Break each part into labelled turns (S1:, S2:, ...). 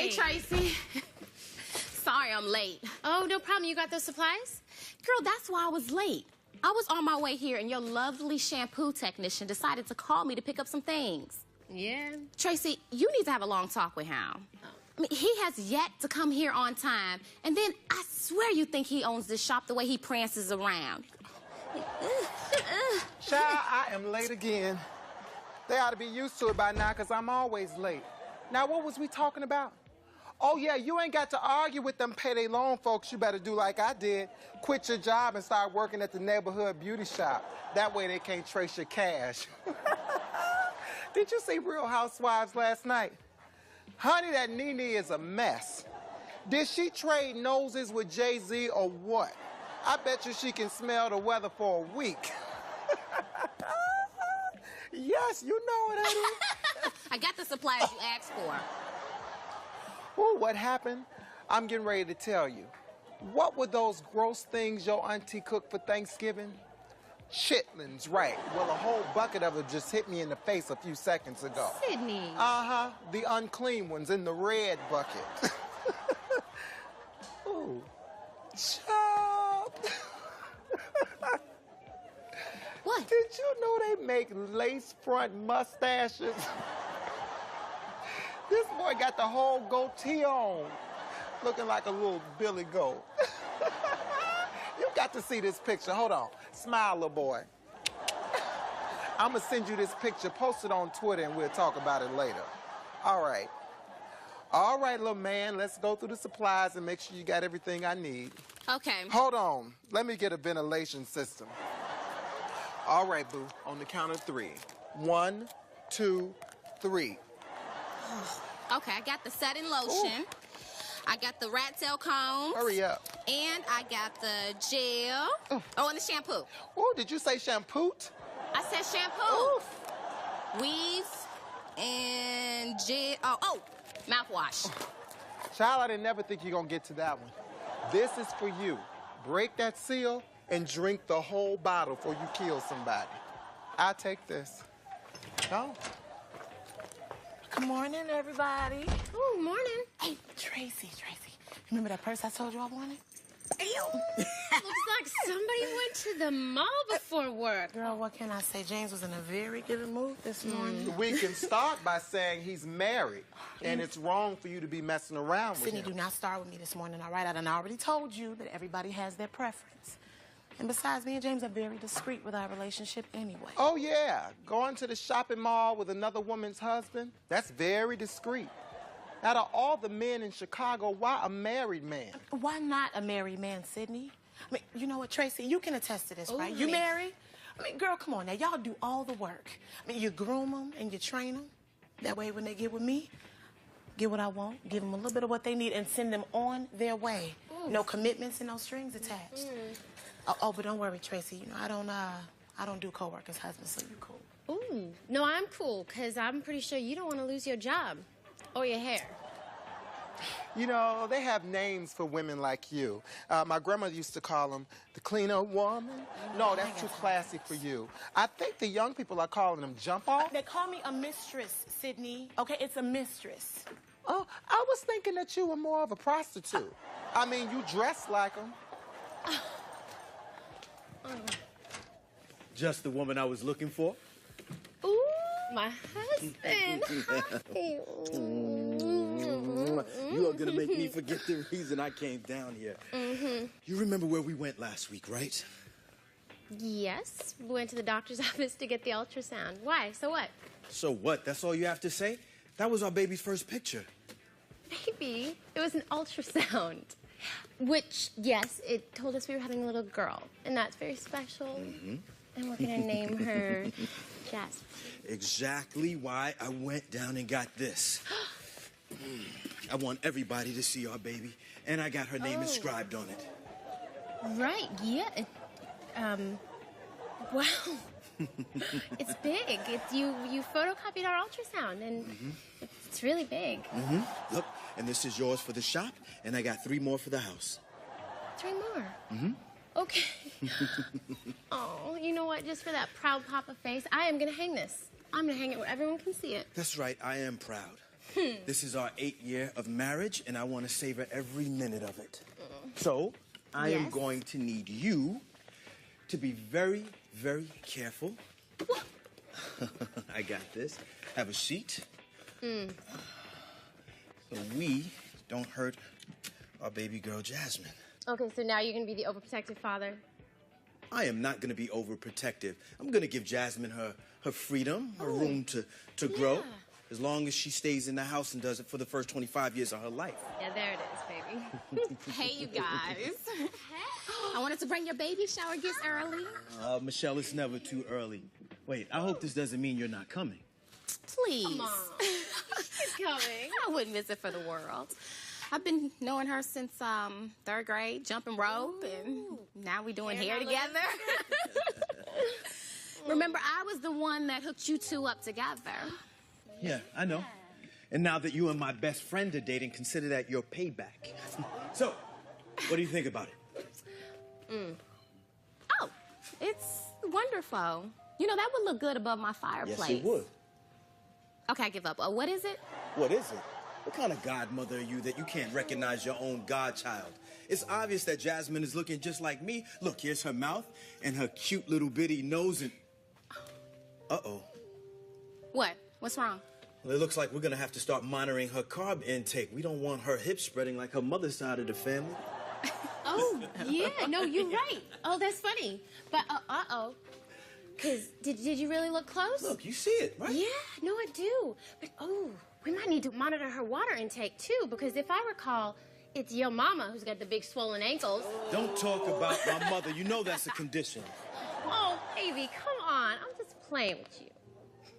S1: Hey, Tracy. Sorry I'm late.
S2: Oh, no problem. You got those supplies?
S1: Girl, that's why I was late. I was on my way here, and your lovely shampoo technician decided to call me to pick up some things.
S2: Yeah.
S1: Tracy, you need to have a long talk with him.
S2: Oh.
S1: I mean, he has yet to come here on time, and then I swear you think he owns this shop the way he prances around.
S3: Child, I am late again. They ought to be used to it by now, because I'm always late. Now, what was we talking about? Oh, yeah, you ain't got to argue with them payday loan folks. You better do like I did. Quit your job and start working at the neighborhood beauty shop. That way they can't trace your cash. Did you see Real Housewives last night? Honey, that Nene is a mess. Did she trade noses with Jay-Z or what? I bet you she can smell the weather for a week. Yes, you know it, honey.
S1: I got the supplies you asked for.
S3: Ooh, what happened? I'm getting ready to tell you. What were those gross things your auntie cooked for Thanksgiving? Chitlins, right. Well, a whole bucket of it just hit me in the face a few seconds ago.
S2: Sydney.
S3: Uh-huh. The unclean ones in the red bucket. Ooh. Child.
S1: What?
S3: Did you know they make lace front mustaches? This boy got the whole goatee on, looking like a little Billy Goat. You got to see this picture. Hold on. Smile, little boy. I'm going to send you this picture. Post it on Twitter, and we'll talk about it later. All right. All right, little man. Let's go through the supplies and make sure you got everything I need.
S1: Okay.
S3: Hold on. Let me get a ventilation system. All right, boo. On the count of 3. 1, 2, 3.
S1: Okay, I got the setting lotion.
S3: Ooh.
S1: I got the rat tail combs.
S3: Hurry up.
S1: And I got the gel. Oh, and the shampoo.
S3: Oh, did you say shampoo?
S1: I said shampoo. Weave and gel. Oh, mouthwash.
S3: Child, I didn't never think you're going to get to that one. This is for you. Break that seal and drink the whole bottle before you kill somebody. I'll take this. Go.
S4: Good morning, everybody.
S2: Oh, morning.
S4: Hey, Tracy. Remember that purse I told you I wanted?
S2: Looks like somebody went to the mall before work.
S4: Girl, what can I say? James was in a very good mood this morning.
S3: We can start by saying he's married, and it's wrong for you to be messing around with
S4: Sydney,
S3: him.
S4: do not start with me this morning, all right? I done already told you that everybody has their preference. And besides, me and James are very discreet with our relationship anyway.
S3: Oh, yeah. Going to the shopping mall with another woman's husband? That's very discreet. Out of all the men in Chicago, why a married man?
S4: Why not a married man, Sydney? I mean, you know what, Tracy? You can attest to this, right?
S1: Ooh,
S4: You
S1: me.
S4: married? I mean, girl, come on now. Y'all do all the work. I mean, you groom them and you train them. That way, when they get with me, get what I want, give them a little bit of what they need, and send them on their way. No commitments and no strings attached. Oh, but don't worry, Tracy. You know, I don't do co-workers' husbands, so you cool.
S2: Ooh. No, I'm cool, because I'm pretty sure you don't want to lose your job or your hair.
S3: You know, they have names for women like you. My grandmother used to call them the cleaner woman. No, that's too classy for you. I think the young people are calling them jump off.
S4: They call me a mistress, Sydney. Okay, it's a mistress.
S3: Oh, I was thinking that you were more of a prostitute. I mean, you dress like them.
S5: Just the woman I was looking for.
S2: Ooh, my husband.
S5: You are gonna make me forget the reason I came down here. You remember where we went last week, right?
S2: Yes, we went to the doctor's office to get the ultrasound. Why? So what?
S5: So what? That's all you have to say? That was our baby's first picture.
S2: Baby, it was an ultrasound. Which, yes, it told us we were having a little girl, and that's very special. And we're gonna name her Jasmine.
S5: Exactly why I went down and got this. I want everybody to see our baby, and I got her name inscribed on it.
S2: Right, yeah. Wow. It's big. You photocopied our ultrasound, and it's really big.
S5: Look, and this is yours for the shop, and I got 3 more for the house.
S2: 3 more? Okay. Oh, you know what? Just for that proud papa face, I am gonna hang this. I'm gonna hang it where everyone can see it.
S5: That's right, I am proud. This is our 8th year of marriage, and I want to savor every minute of it. So, I am
S2: Yes?
S5: going to need you to be very, very careful. I got this. Have a seat. So we don't hurt our baby girl, Jasmine.
S2: Okay, so now you're gonna be the overprotective father.
S5: I am not going to be overprotective. I'm going to give Jasmine her freedom, her room to grow, as long as she stays in the house and does it for the first 25 years of her life.
S2: Yeah, there it is, baby.
S1: Hey, you guys. I wanted to bring your baby shower gifts early.
S5: Michelle, it's never too early. Wait, I hope this doesn't mean you're not coming.
S1: Please.
S2: Come on. She's coming.
S1: I wouldn't miss it for the world. I've been knowing her since 3rd grade, jumping rope, and now we doing hair together. Remember, I was the one that hooked you two up together.
S5: Yeah, I know. And now that you and my best friend are dating, consider that your payback. So, what do you think about it?
S1: Oh, it's wonderful. You know, that would look good above my fireplace.
S5: Yes, it would.
S1: Okay, I give up. What is it?
S5: What is it? What kind of godmother are you that you can't recognize your own godchild? It's obvious that Jasmine is looking just like me. Look, here's her mouth and her cute little bitty nose and... Uh-oh.
S1: What? What's wrong?
S5: Well, it looks like we're gonna have to start monitoring her carb intake. We don't want her hips spreading like her mother's side of the family.
S2: Oh, yeah, no, you're right. Oh, that's funny. But, uh-oh. Because, did you really look close?
S5: Look, you see it, right?
S2: Yeah, no, I do. But, we might need to monitor her water intake, too, because if I recall, it's your mama who's got the big swollen ankles.
S5: Don't talk about my mother. You know that's a condition.
S2: Oh, baby, come on. I'm just playing with you.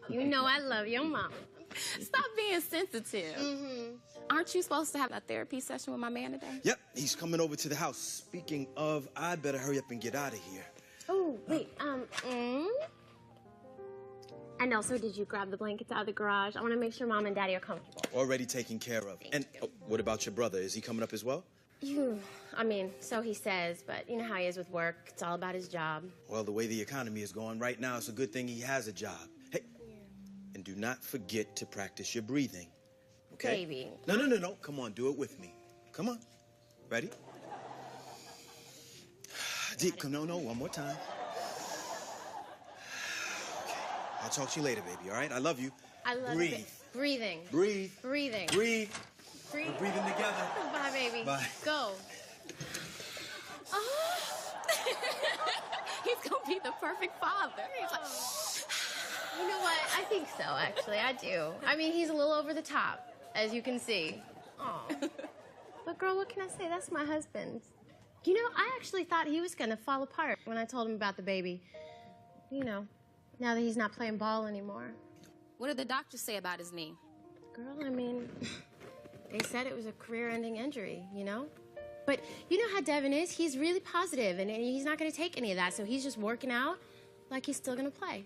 S2: You know I love your mama.
S1: Stop being sensitive. Aren't you supposed to have a therapy session with my man today?
S5: Yep, he's coming over to the house. Speaking of, I better hurry up and get out of here.
S2: Oh, wait, And also, did you grab the blankets out of the garage? I want to make sure Mom and Daddy are comfortable.
S5: Already taken care of. And what about your brother? Is he coming up as well?
S2: I mean, so he says, but you know how he is with work. It's all about his job.
S5: Well, the way the economy is going right now, it's a good thing he has a job. Hey, and do not forget to practice your breathing, okay?
S2: Baby.
S5: No. Come on, do it with me. Come on. Ready? Deep, no, one more time. Okay, I'll talk to you later, baby, all right? I love you.
S2: I love
S5: Breathe.
S2: it. Breathing.
S5: Breathe.
S2: Breathing.
S5: Breathe.
S2: Breathe.
S5: We're breathing together.
S2: Bye, baby.
S5: Bye.
S2: Go.
S1: He's gonna be the perfect father. He's like,
S2: You know what? I think so, actually. I do. I mean, he's a little over the top, as you can see. Aw. But, girl, what can I say? That's my husband. You know, I actually thought he was going to fall apart when I told him about the baby. You know, now that he's not playing ball anymore.
S1: what did the doctor say about his knee?
S2: Girl, I mean, they said it was a career-ending injury, you know? But you know how Devin is? He's really positive, and he's not going to take any of that, so he's just working out like he's still going to play.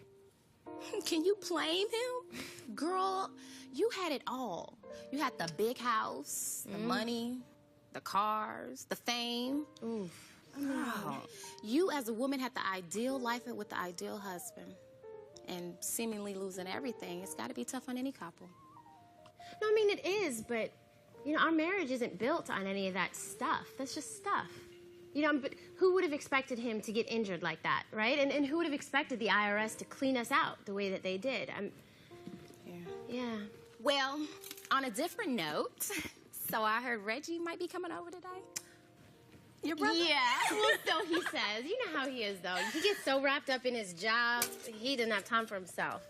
S1: Can you blame him? Girl, you had it all. You had the big house, the money, the cars, the fame.
S2: Oof.
S1: Girl, you as a woman had the ideal life with the ideal husband. And seemingly losing everything, it's got to be tough on any couple.
S2: No, I mean, it is, but, you know, our marriage isn't built on any of that stuff. That's just stuff. You know, but who would have expected him to get injured like that, right? And who would have expected the IRS to clean us out the way that they did? Yeah.
S1: Well, on a different note, so I heard Reggie might be coming over today. Your brother?
S2: Yeah, well, so he says. You know how he is, though. He gets so wrapped up in his job, he doesn't have time for himself.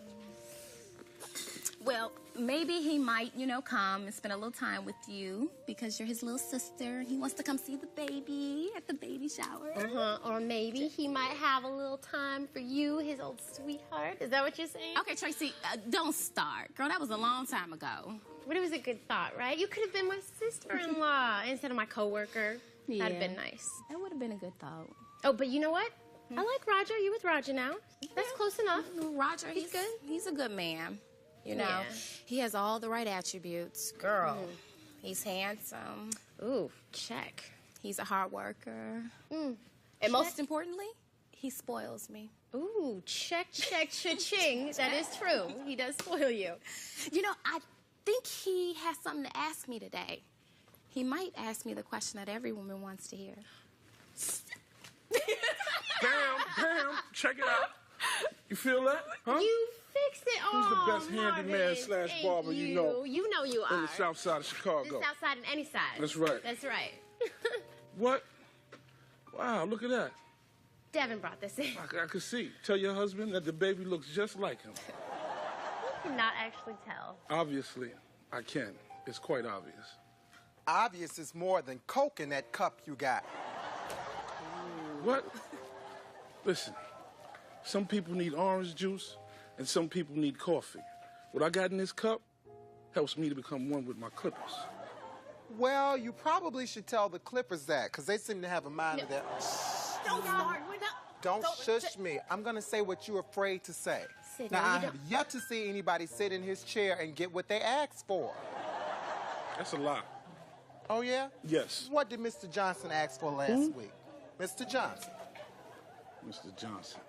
S1: Well, maybe he might, come and spend a little time with you because you're his little sister. He wants to come see the baby at the baby shower.
S2: Or maybe he might have a little time for you, his old sweetheart. Is that what you're saying?
S1: Okay, Tracy, don't start. Girl, that was a long time ago.
S2: But it was a good thought, right? You could have been my sister-in-law instead of my coworker.
S1: Yeah.
S2: That'd have been nice.
S1: That would have been a good thought.
S2: Oh, but you know what? I like Roger. You with Roger now. That's close enough.
S1: Roger,
S2: He's good.
S1: He's a good man.
S2: Yeah.
S1: He has all the right attributes. Girl, he's handsome.
S2: Ooh, check.
S1: He's a hard worker. And most importantly, he spoils me.
S2: Ooh, check, cha-ching. That is true. He does spoil you.
S1: I think he has something to ask me today. He might ask me the question that every woman wants to hear.
S6: Damn, check it out. You feel that? Huh?
S2: You fixed it.
S6: Who's the
S2: Oh,
S6: best handyman
S2: Marvin,
S6: slash
S2: thank
S6: barber you know?
S2: You know you are.
S6: In the south side of Chicago.
S2: The south side and any side.
S6: That's right.
S2: That's right.
S6: What? Wow, look at that.
S2: Devin brought this in.
S6: I could see. Tell your husband that the baby looks just like him.
S2: You cannot actually tell.
S6: Obviously, I can. It's quite obvious.
S3: Obvious is more than Coke in that cup you got.
S6: What? Listen, some people need orange juice and some people need coffee. What I got in this cup helps me to become one with my Clippers.
S3: Well, you probably should tell the Clippers that, because they seem to have a mind of their own.
S1: Don't start.
S3: Don't shush me. I'm going to say what you're afraid to say.
S2: Sydney,
S3: Now, I
S2: you
S3: have yet to see anybody sit in his chair and get what they asked for.
S6: That's a lie.
S3: Oh, yeah?
S6: Yes.
S3: What did Mr. Johnson ask for last week? Mr. Johnson.
S6: Mr. Johnson.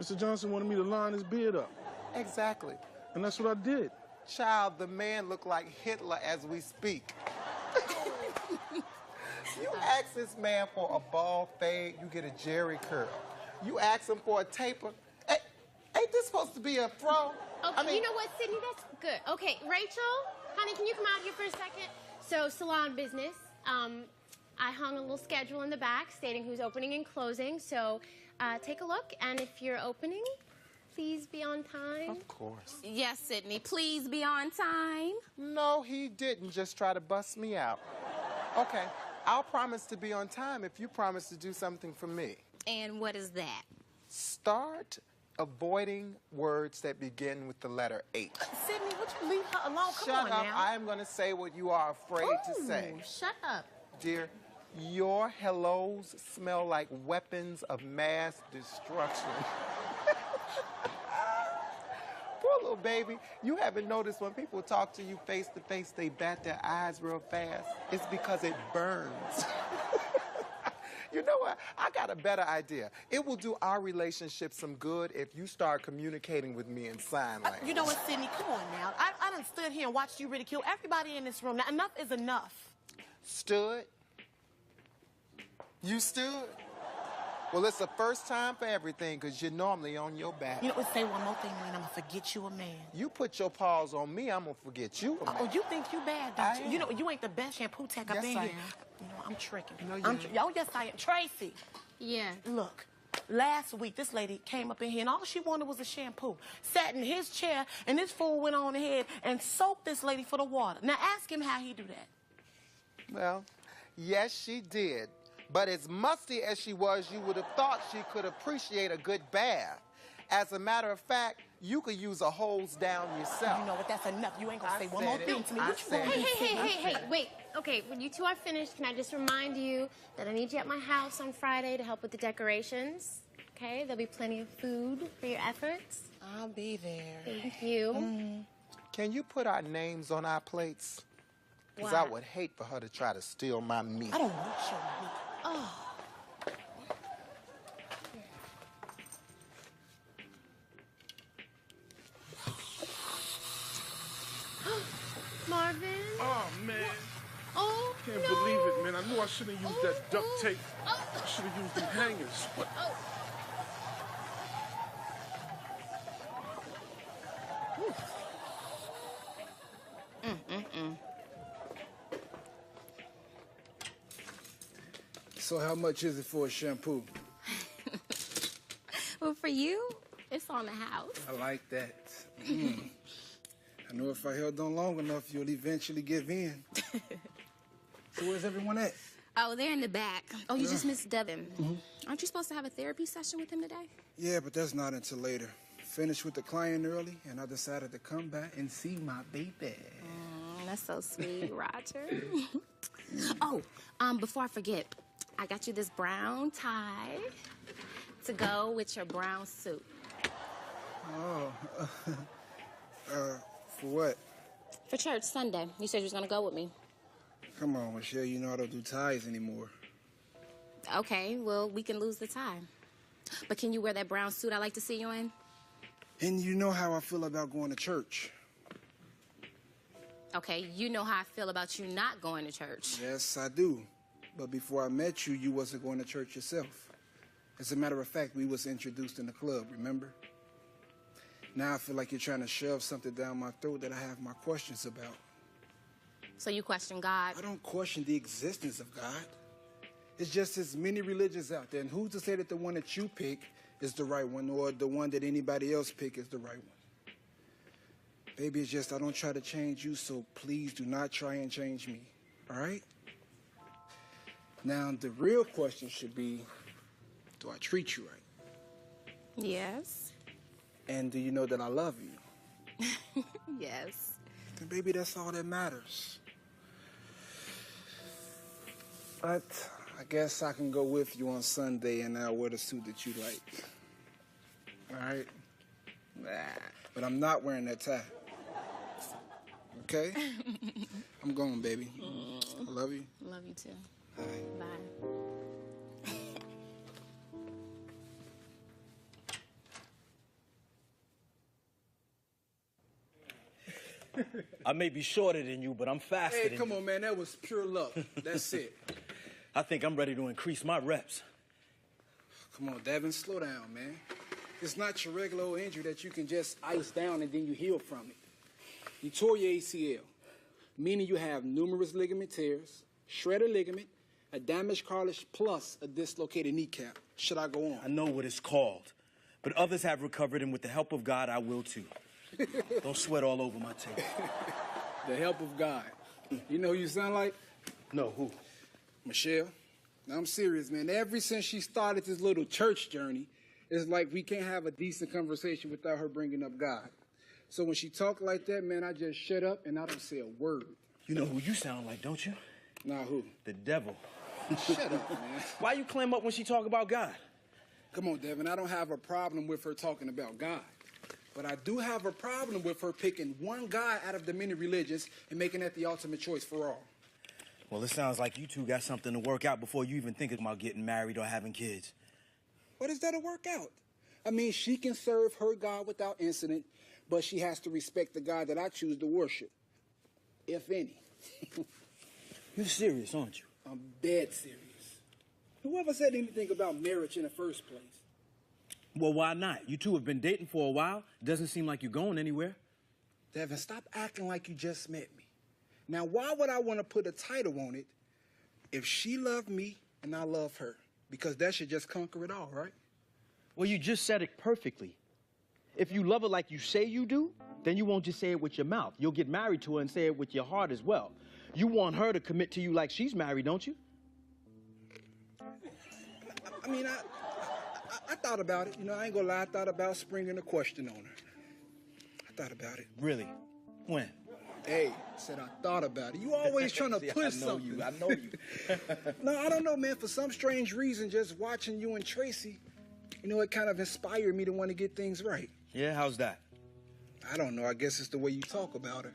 S6: Mr. Johnson wanted me to line his beard up,
S3: Exactly.
S6: and that's what I did.
S3: Child, the man look like Hitler as we speak. You ask this man for a bald fade, you get a Jerry curl. You ask him for a taper, ain't this supposed to be a fro?
S2: Okay, you know what, Sydney? That's good. Okay, Rachel, honey, can you come out here for a second? So, salon business. I hung a little schedule in the back stating who's opening and closing. So, take a look, and if you're opening, please be on time.
S3: Of course.
S1: Yes, Sydney, please be on time.
S3: No, he didn't just try to bust me out. Okay, I'll promise to be on time if you promise to do something for me.
S1: And what is that?
S3: Start avoiding words that begin with the letter H.
S4: Sydney, would you leave her alone? Come
S3: Shut
S4: on
S3: up.
S4: now.
S3: I am going to say what you are afraid to say.
S2: Ooh, shut up.
S3: Dear, your hellos smell like weapons of mass destruction. Poor little baby. You haven't noticed when people talk to you face to face, they bat their eyes real fast. It's because it burns. You know what? I got a better idea. It will do our relationship some good if you start communicating with me in sign language.
S4: You know what, Sydney? Come on now. I done stood here and watched you ridicule everybody in this room. Now, enough is enough.
S3: Stood? You stood? Well, it's the first time for everything, because you're normally on your back.
S4: You know what? Say one more thing, man. I'm going to forget you a man.
S3: You put your paws on me, I'm going to forget you.
S4: Oh, you think you bad, don't
S3: I
S4: you?
S3: am.
S4: You know, you ain't the best shampoo tech up
S3: Yes,
S4: in
S3: I
S4: here.
S3: am.
S4: You know, I'm tricking.
S3: No, you ain't.
S4: Oh, yes, I am. Tracy,
S2: Yeah.
S4: look. Last week, this lady came up in here, and all she wanted was a shampoo. Sat in his chair, and this fool went on ahead and soaked this lady for the water. Now, ask him how he do that.
S3: Well, yes, she did. But as musty as she was, you would have thought she could appreciate a good bath. As a matter of fact, you could use a hose down yourself.
S4: You know what? That's enough. You ain't gonna
S3: I
S4: say one more
S3: said
S4: thing
S3: it.
S4: to me.
S3: I
S4: What you
S3: said
S4: gonna
S3: it.
S4: do,
S2: Hey,
S4: Sydney?
S2: hey, wait. Okay, when you two are finished, can I just remind you that I need you at my house on Friday to help with the decorations? Okay, there'll be plenty of food for your efforts.
S4: I'll be there.
S2: Thank you.
S3: Can you put our names on our plates? Because I
S2: Why?
S3: would hate for her to try to steal my meat.
S4: I don't want your meat.
S2: Marvin?
S6: Oh, man.
S2: Oh,
S6: Can't
S2: no.
S6: believe it, man. I knew I should have used that duct
S2: Oh,
S6: tape.
S2: oh.
S6: I should have used them hangers. What?
S2: Oh.
S5: So how much is it for a shampoo?
S1: Well, for you, it's on the house.
S5: I like that. I know if I held on long enough, you'll eventually give in. So where's everyone at?
S1: Oh, they're in the back. Oh, you just missed Devin. Aren't you supposed to have a therapy session with him today?
S5: Yeah, but that's not until later. Finished with the client early, and I decided to come back and see my baby.
S1: That's so sweet, Roger. Oh, before I forget, I got you this brown tie to go with your brown suit.
S5: Oh, for what?
S1: For church Sunday. You said you was gonna go with me.
S5: Come on, Michelle, you know I don't do ties anymore.
S1: Okay, well, we can lose the tie. But can you wear that brown suit I like to see you in?
S5: And you know how I feel about going to church.
S1: Okay, you know how I feel about you not going to church.
S3: Yes, I do. But before I met you, you wasn't going to church yourself. As a matter of fact, we was introduced in the club, remember? Now I feel like you're trying to shove something down my throat that I have my questions about.
S1: So you question God?
S3: I don't question the existence of God. It's just as many religions out there, and who's to say that the one that you pick is the right one, or the one that anybody else pick is the right one? Baby, it's just I don't try to change you, so please do not try and change me, all right? Now, the real question should be, do I treat you right?
S1: Yes.
S3: And do you know that I love you?
S1: Yes.
S3: And baby, that's all that matters. But I guess I can go with you on Sunday and I'll wear the suit that you like. All right? But I'm not wearing that tie. Okay? I'm going, baby. I love you.
S1: Love you too.
S3: All right.
S1: Bye.
S5: I may be shorter than you, but I'm faster
S3: Hey,
S5: than
S3: come
S5: you.
S3: on, man. That was pure luck. That's it.
S5: I think I'm ready to increase my reps.
S3: Come on, Devin, slow down, man. It's not your regular old injury that you can just ice down and then you heal from it. You tore your ACL, meaning you have numerous ligament tears, shredded ligament, a damaged cartilage, plus a dislocated kneecap. Should I go
S5: I
S3: on?
S5: know what it's called, but others have recovered, and with the help of God, I will too. Don't sweat all over my tape.
S3: The help of God. You know who you sound like?
S5: No, who?
S3: Michelle. Now, I'm serious, man. Ever since she started this little church journey, it's like we can't have a decent conversation without her bringing up God. So when she talk like that, man, I just shut up and I don't say a word.
S5: You know who you sound like, don't you?
S3: Nah, who?
S5: The devil.
S3: Shut up, man.
S5: Why you clam up when she talk about God?
S3: Come on, Devin. I don't have a problem with her talking about God. But I do have a problem with her picking one God out of the many religions and making that the ultimate choice for all.
S5: Well, it sounds like you two got something to work out before you even think about getting married or having kids.
S3: What is that to work out? I mean, she can serve her God without incident, but she has to respect the God that I choose to worship, if any.
S5: You're serious, aren't you?
S3: I'm dead serious. Whoever said anything about marriage in the first place?
S5: Well, why not? You two have been dating for a while. Doesn't seem like you're going anywhere.
S3: Devin, stop acting like you just met me. Now, why would I want to put a title on it if she loved me and I love her? Because that should just conquer it all, right?
S7: Well, you just said it perfectly. If you love her like you say you do, then you won't just say it with your mouth. You'll get married to her and say it with your heart as well. You want her to commit to you like she's married, don't you?
S3: I mean, I thought about it. You know, I ain't gonna lie. I thought about springing a question on her. I thought about it.
S5: Really? When?
S3: Hey, said I thought about it. You always trying to push something.
S5: I know you.
S3: No, I don't know, man. For some strange reason, just watching you and Tracy, you know, it kind of inspired me to want to get things right.
S5: Yeah, how's that?
S3: I don't know. I guess it's the way you talk about her.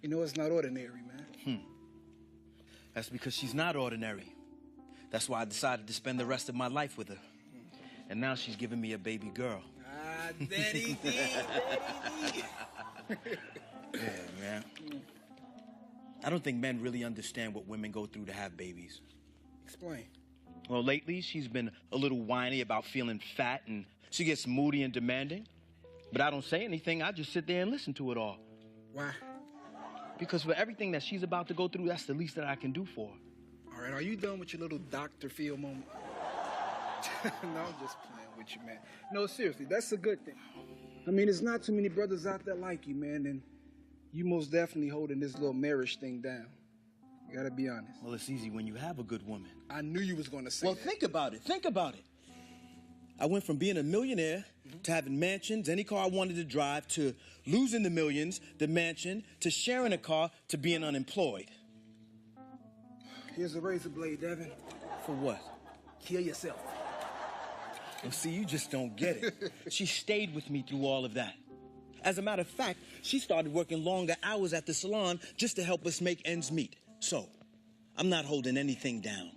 S3: You know, it's not ordinary, man.
S5: That's because she's not ordinary. That's why I decided to spend the rest of my life with her. And now she's giving me a baby girl.
S3: Ah, Daddy D.
S5: Yeah, man. I don't think men really understand what women go through to have babies.
S3: Explain.
S7: Well, lately she's been a little whiny about feeling fat, and she gets moody and demanding. But I don't say anything. I just sit there and listen to it all.
S3: Why?
S7: Because for everything that she's about to go through, that's the least that I can do for her.
S3: All right, are you done with your little Dr. Phil moment? No, I'm just playing with you, man. No, seriously, that's a good thing. I mean, there's not too many brothers out there like you, man, and you most definitely holding this little marriage thing down. You gotta be honest.
S5: Well, it's easy when you have a good woman.
S3: I knew you was gonna say
S5: Well,
S3: that.
S5: think about it. Think about it. I went from being a millionaire to having mansions, any car I wanted to drive, to losing the millions, the mansion, to sharing a car, to being unemployed.
S3: Here's a razor blade, Devin.
S5: For what?
S3: Kill yourself.
S5: Well, see, you just don't get it. She stayed with me through all of that. As a matter of fact, she started working longer hours at the salon just to help us make ends meet. So, I'm not holding anything down.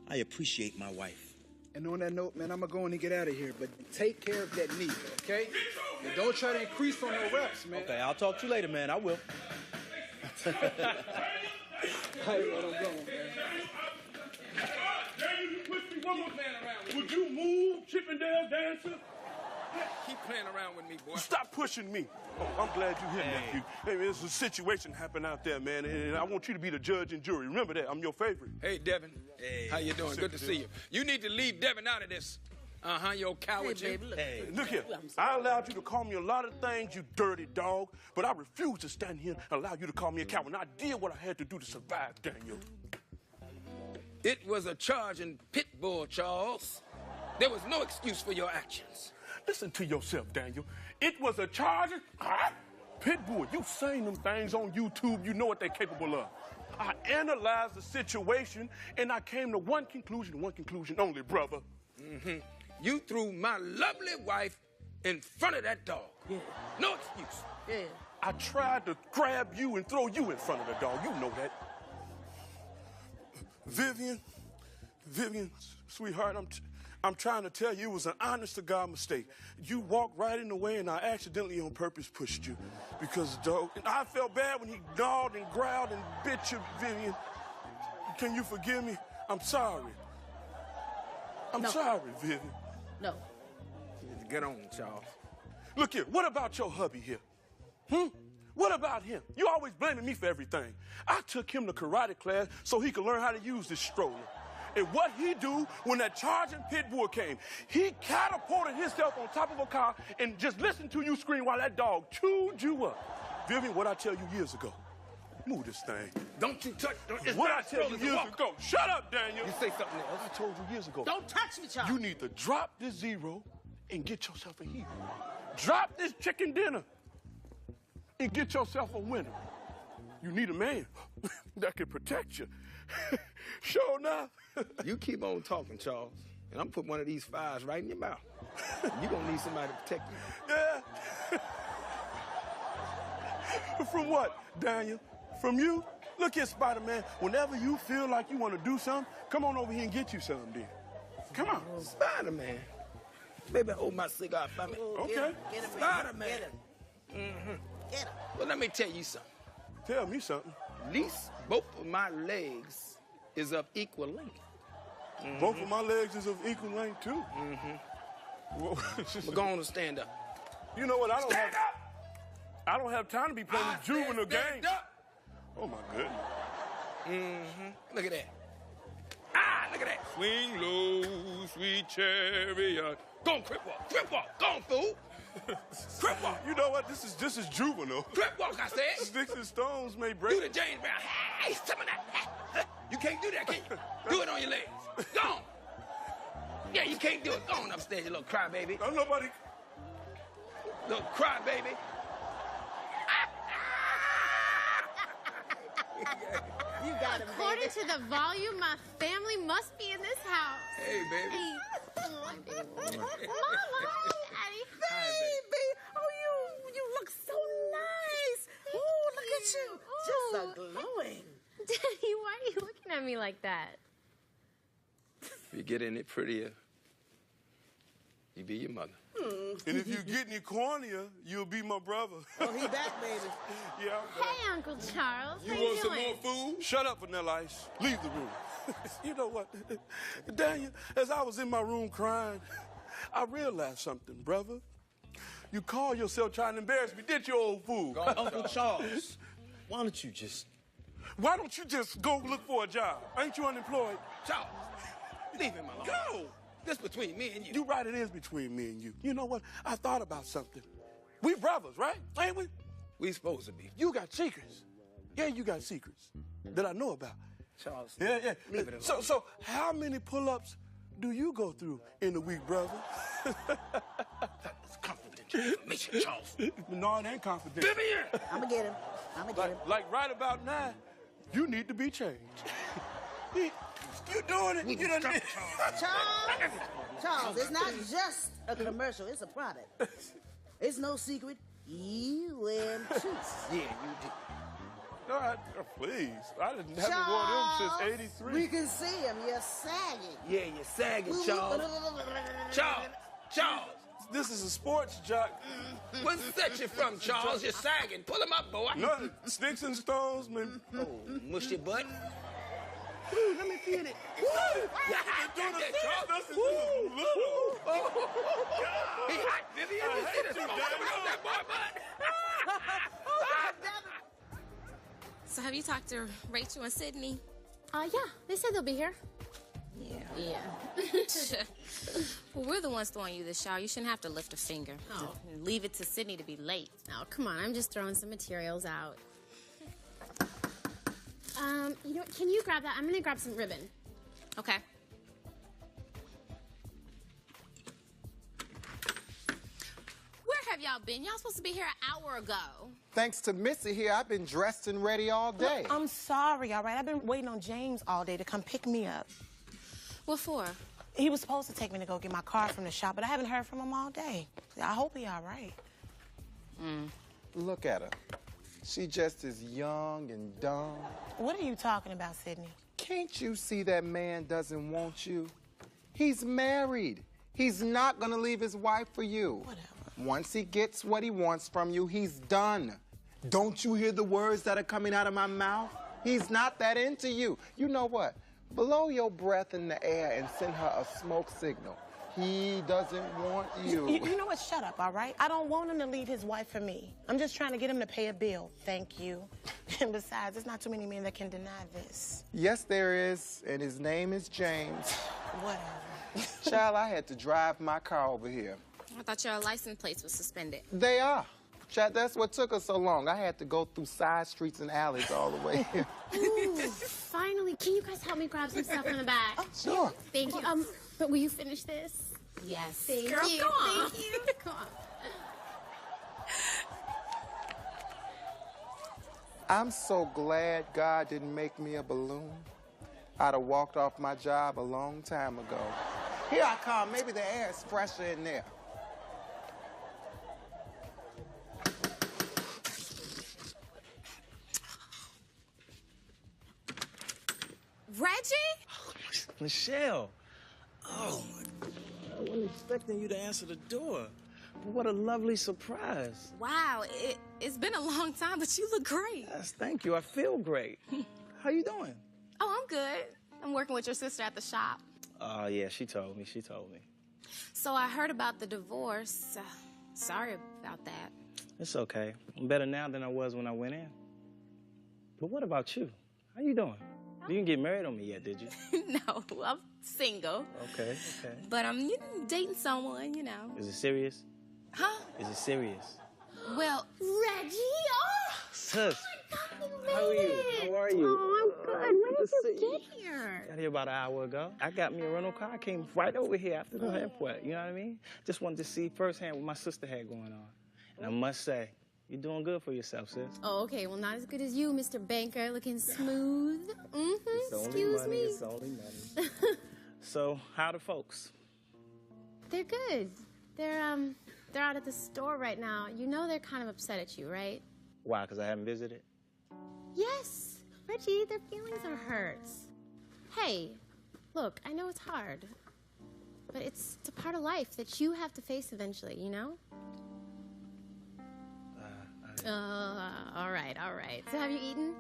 S5: I appreciate my wife.
S3: And on that note, man, I'm gonna go in and get out of here, but take care of that knee, okay? And don't try to increase on no reps, man.
S5: Okay, I'll talk to you later, man. I will.
S6: Hey, let him go, man. Daniel, you pushed me one more man around. Would you move, Chippendale dancer? Keep playing around with me, boy.
S8: Stop pushing me. Oh, I'm glad you're here, nephew. Hey, there's a situation happened out there, man, and I want you to be the judge and jury. Remember that. I'm your favorite.
S6: Hey, Devin. Hey. How you doing? Good to see you. You need to leave Devin out of this. You old coward.
S9: Hey, baby, look.
S8: Hey, look here. I allowed you to call me a lot of things, you dirty dog, but I refuse to stand here and allow you to call me a coward. And I did what I had to do to survive, Daniel.
S6: It was a charge in Pitbull, Charles. There was no excuse for your actions.
S8: Listen to yourself, Daniel. It was a charge. Pitbull, you've seen them things on YouTube. You know what they're capable of. I analyzed the situation, and I came to one conclusion only, brother.
S6: Mm-hmm. You threw my lovely wife in front of that dog.
S9: Yeah.
S6: No excuse.
S9: Yeah.
S8: I tried to grab you and throw you in front of the dog. You know that. Vivian, sweetheart, I'm trying to tell you it was an honest-to-God mistake. You walked right in the way, and I accidentally on purpose pushed you because the dog. And I felt bad when he gnawed and growled and bit you, Vivian. Can you forgive me? I'm sorry. I'm sorry, Vivian.
S9: No.
S6: Get on, Charles.
S8: Look here, what about your hubby here? What about him? You always blaming me for everything. I took him to karate class so he could learn how to use this stroller. And what he do when that charging pit bull came, he catapulted himself on top of a car and just listened to you scream while that dog chewed you up. Vivian, what I tell you years ago, move this thing.
S6: Don't you touch.
S8: What I tell you years ago. Shut up, Daniel.
S6: You say something else.
S8: I told you years ago.
S9: Don't touch me, Charles.
S8: You need to drop this zero and get yourself a hero. Drop this chicken dinner and get yourself a winner. You need a man that can protect you. Sure enough.
S6: You keep on talking, Charles, and I'm putting one of these fires right in your mouth. You're gonna need somebody to protect you.
S8: Yeah. From what, Daniel? From you? Look here, Spider-Man. Whenever you feel like you want to do something, come on over here and get you something, then. Come on.
S6: Spider-Man. Maybe hold my cigar for me.
S8: Okay.
S9: Get him,
S6: Spider-Man.
S9: Get him.
S6: Mm-hmm.
S9: Get him.
S6: Well, let me tell you something.
S8: Tell me something.
S6: At least both of my legs is of equal length.
S8: Mm-hmm. Both of my legs is of equal length, too.
S6: We're going to stand up.
S8: You know what? I don't have time to be playing this juvenile game. Oh, my goodness.
S6: Look at that. Look at that. Swing low, sweet chariot. Go on, crip walk. Crip walk. Go on, fool. Crip walk.
S8: You know what? This is juvenile.
S6: Crip walk, I said.
S8: Sticks and stones may break.
S6: Do the James Brown. Hey, some of that. You can't do that, can you? Do it on your legs. Go on. Yeah, you can't do it. Go on upstairs, you little crybaby.
S8: Don't nobody.
S6: Little crybaby.
S9: You got him,
S2: According
S9: baby.
S2: to the volume, my family must be in this house.
S6: Hey, baby.
S2: Mama, Addie.
S9: Baby, oh, you look so nice. Oh, look at you. Just so glowing.
S2: Daddy, why are you looking at me like that?
S6: If you get any prettier, you be your mother.
S8: And if you get any cornier, you'll be my brother.
S9: Oh, he back, baby.
S8: Yeah.
S2: Hey, Uncle Charles.
S6: You
S2: how
S6: want
S2: you
S6: some
S2: doing?
S6: more food?
S8: Shut up, Vanilla Ice. Leave the room. You know what? Daniel, as I was in my room crying, I realized something, brother. You call yourself trying to embarrass me, did you, old fool?
S7: Uncle Charles, why don't you just...
S8: Why don't you just go look for a job? Ain't you unemployed?
S6: Charles, leave him alone.
S8: Go!
S6: This between me and you.
S8: You right, it is between me and you. You know what? I thought about something. We brothers, right? Ain't we?
S6: We supposed to be.
S8: You got secrets. Yeah, you got secrets that I know about.
S6: Charles,
S8: Yeah.
S6: leave it alone.
S8: So how many pull-ups do you go through in a week, brother?
S6: That was confidential information, Charles.
S8: No, it ain't confidential.
S6: Vivian!
S9: I'm going to get him. I'm going to get him.
S8: Like right about now, you need to be changed. You doing it? You done did.
S9: Charles, it's not just a commercial. It's a product. It's no secret. You am too.
S6: Yeah, you did.
S8: All right, please. I haven't worn them since '83.
S9: We can see him. You're sagging.
S6: Yeah, you're sagging, Charles. Charles,
S8: This is a sports jock.
S10: Where's that you from, Charles? You're sagging. Pull him up, boy.
S8: Nothing. Sticks and stones, man.
S10: Oh, mush your butt.
S8: Woo, let me feel it. Woo!
S10: Yeah,
S8: Doing the
S10: Charles.
S8: sticks, this is little.
S10: He hot, Vivian. You see this? That boy butt.
S1: So have you talked to Rachel and Sydney?
S2: Yeah, they said they'll be here.
S1: Yeah. Well, we're the ones throwing you the shower. You shouldn't have to lift a finger.
S2: Oh.
S1: Leave it to Sydney to be late.
S2: Oh, come on, I'm just throwing some materials out. You know what, can you grab that? I'm gonna grab some ribbon.
S1: Okay. Where have y'all been? Y'all supposed to be here an hour ago.
S3: Thanks to Missy here, I've been dressed and ready all day.
S4: Look, I'm sorry, all right? I've been waiting on James all day to come pick me up.
S1: What for?
S4: He was supposed to take me to go get my car from the shop, but I haven't heard from him all day. I hope he all right.
S3: Look at her. She just as young and dumb.
S4: What are you talking about, Sydney?
S3: Can't you see that man doesn't want you? He's married. He's not gonna leave his wife for you.
S4: Whatever.
S3: Once he gets what he wants from you, he's done. Don't you hear the words that are coming out of my mouth? He's not that into you. You know what? Blow your breath in the air and send her a smoke signal. He doesn't want you.
S4: You know what? Shut up, all right? I don't want him to leave his wife for me. I'm just trying to get him to pay a bill. Thank you. And besides, there's not too many men that can deny this.
S3: Yes, there is, and his name is James.
S4: Whatever.
S3: Child, I had to drive my car over here.
S1: I thought your license plates were suspended.
S3: They are. Chad, that's what took us so long. I had to go through side streets and alleys all the way here.
S2: Ooh, finally. Can you guys help me grab some stuff in the back?
S3: Sure.
S2: Thank you. But will you finish this?
S1: Yes.
S2: Thank
S1: Girl,
S2: you.
S1: come on.
S2: Thank you. Come on.
S3: I'm so glad God didn't make me a balloon. I'd have walked off my job a long time ago. Here I come. Maybe the air is fresher in there.
S1: Reggie?
S5: Michelle. Oh, I wasn't expecting you to answer the door. But what a lovely surprise.
S1: Wow, it's been a long time, but you look great.
S5: Yes, thank you. I feel great. How you doing?
S1: Oh, I'm good. I'm working with your sister at the shop.
S5: Oh, yeah, she told me.
S1: So I heard about the divorce. Sorry about that.
S5: It's okay. I'm better now than I was when I went in. But what about you? How you doing? You didn't get married on me yet, did you?
S1: No, I'm single.
S5: Okay.
S1: But I'm dating someone, you know.
S5: Is it serious?
S1: Huh?
S5: Is it serious?
S1: Well,
S2: Reggie! Oh!
S5: Sis,
S2: You
S5: how are
S2: made
S5: you?
S2: it.
S5: How are you?
S2: Oh, I'm good. When did you get here?
S5: Got here about an hour ago. I got me a rental car. I came right over here after the airport. You know what I mean? Just wanted to see firsthand what my sister had going on. And I must say, you're doing good for yourself, sis.
S2: Oh, okay. Well, not as good as you, Mr. Banker, looking smooth. Excuse me.
S5: It's only money. So, how the folks?
S2: They're good. They're out at the store right now. You know they're kind of upset at you, right?
S5: Why, because I haven't visited?
S2: Yes. Reggie, their feelings are hurt. Hey, look, I know it's hard, but it's a part of life that you have to face eventually, you know? All right. So have you eaten?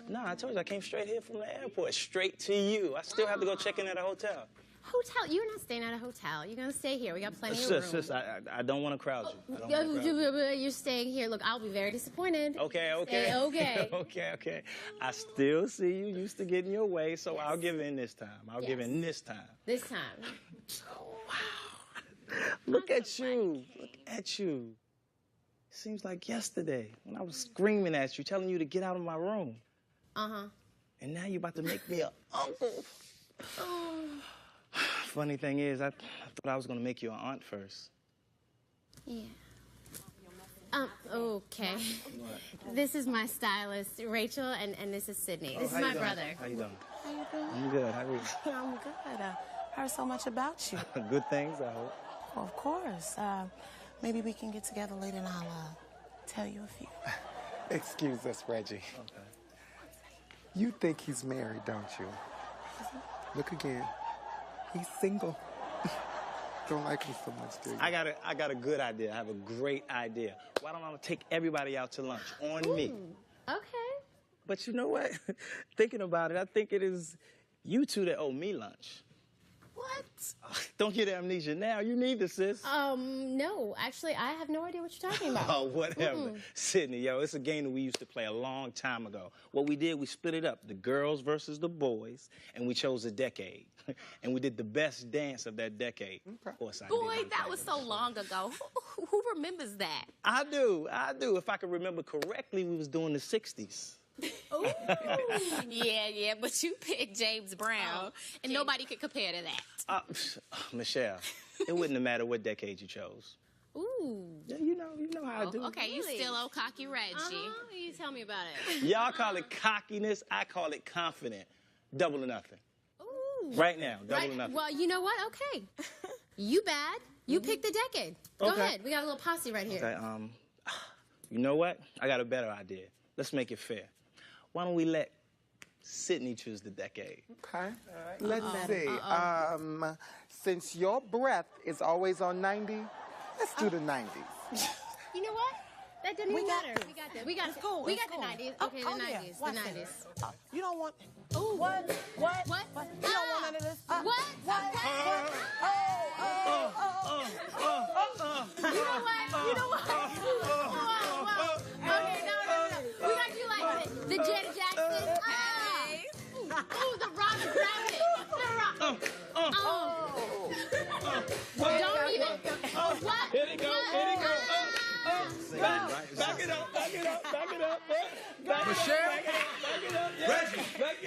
S5: No, I told you I came straight here from the airport, straight to you. I still have to go check in at a hotel.
S2: Hotel? You're not staying at a hotel. You're gonna stay here. We got plenty of room.
S5: Sis, I don't want to crowd you.
S2: You're staying here. Look, I'll be very disappointed.
S5: Okay.
S2: Okay.
S5: Okay. I still see you used to getting your way, so I'll give in this time.
S2: This time.
S5: Look at you. Seems like yesterday when I was screaming at you, telling you to get out of my room.
S2: Uh-huh.
S5: And now you're about to make me an uncle. Funny thing is, I thought I was going to make you an aunt first.
S2: Yeah. Okay.
S5: What?
S2: This is my stylist, Rachel, and this is Sydney. This is my brother.
S5: How you doing?
S4: How you doing?
S5: I'm good. How are you?
S4: I'm good. I heard so much about you.
S5: Good things, I hope.
S4: Well, of course. Maybe we can get together later and I'll tell you a few.
S3: Excuse us, Reggie.
S5: Okay.
S3: You think he's married, don't you? Look again. He's single. don't like me so much, do you?
S11: I got a good idea. I have a great idea. Why don't I take everybody out to lunch on me?
S2: Okay.
S11: But you know what? Thinking about it, I think it is you two that owe me lunch.
S2: What?
S11: Don't get amnesia now. You need this, sis.
S2: No. Actually, I have no idea what you're talking about.
S11: Oh, whatever. Sydney, yo, it's a game that we used to play a long time ago. What we did, we split it up, the girls versus the boys, and we chose a decade. And we did the best dance of that decade. Of course I did.
S1: Boy, that was so long ago. Who remembers that?
S11: I do. If I can remember correctly, we was doing the 60s.
S1: Ooh. Yeah, but you picked James Brown, and nobody could compare to that.
S11: Michelle, it wouldn't have mattered what decade you chose.
S1: Ooh.
S11: Yeah, you know how I do.
S1: Okay, you still old cocky Reggie.
S2: You tell me about it.
S11: Y'all call it cockiness, I call it confident. Double or nothing.
S2: Ooh.
S11: Right now, double or nothing.
S2: Well, you know what? Okay. You bad. You picked the decade. Go ahead. We got a little posse right here.
S11: Okay, you know what? I got a better idea. Let's make it fair. Why don't we let Sydney choose the decade?
S3: Okay. Let's see. Since your breath is always on 90, let's do the 90s.
S2: You know what? That doesn't even matter.
S9: this.
S2: We got that. We got
S9: It's cool.
S2: We
S9: It's
S2: got
S9: cool.
S2: the 90s. Okay,
S9: Oh,
S2: the
S9: yeah.
S2: 90s.
S9: Watch
S2: The
S9: this.
S2: 90s.
S9: You don't want...
S2: Ooh.
S9: What?
S2: You don't want none of this? What?
S9: You know what?
S2: Whoa. Okay, no. We got you like the Janet Jackson. Ooh, the Robin Gravity. Don't even. What?
S11: Here they go. Back it up.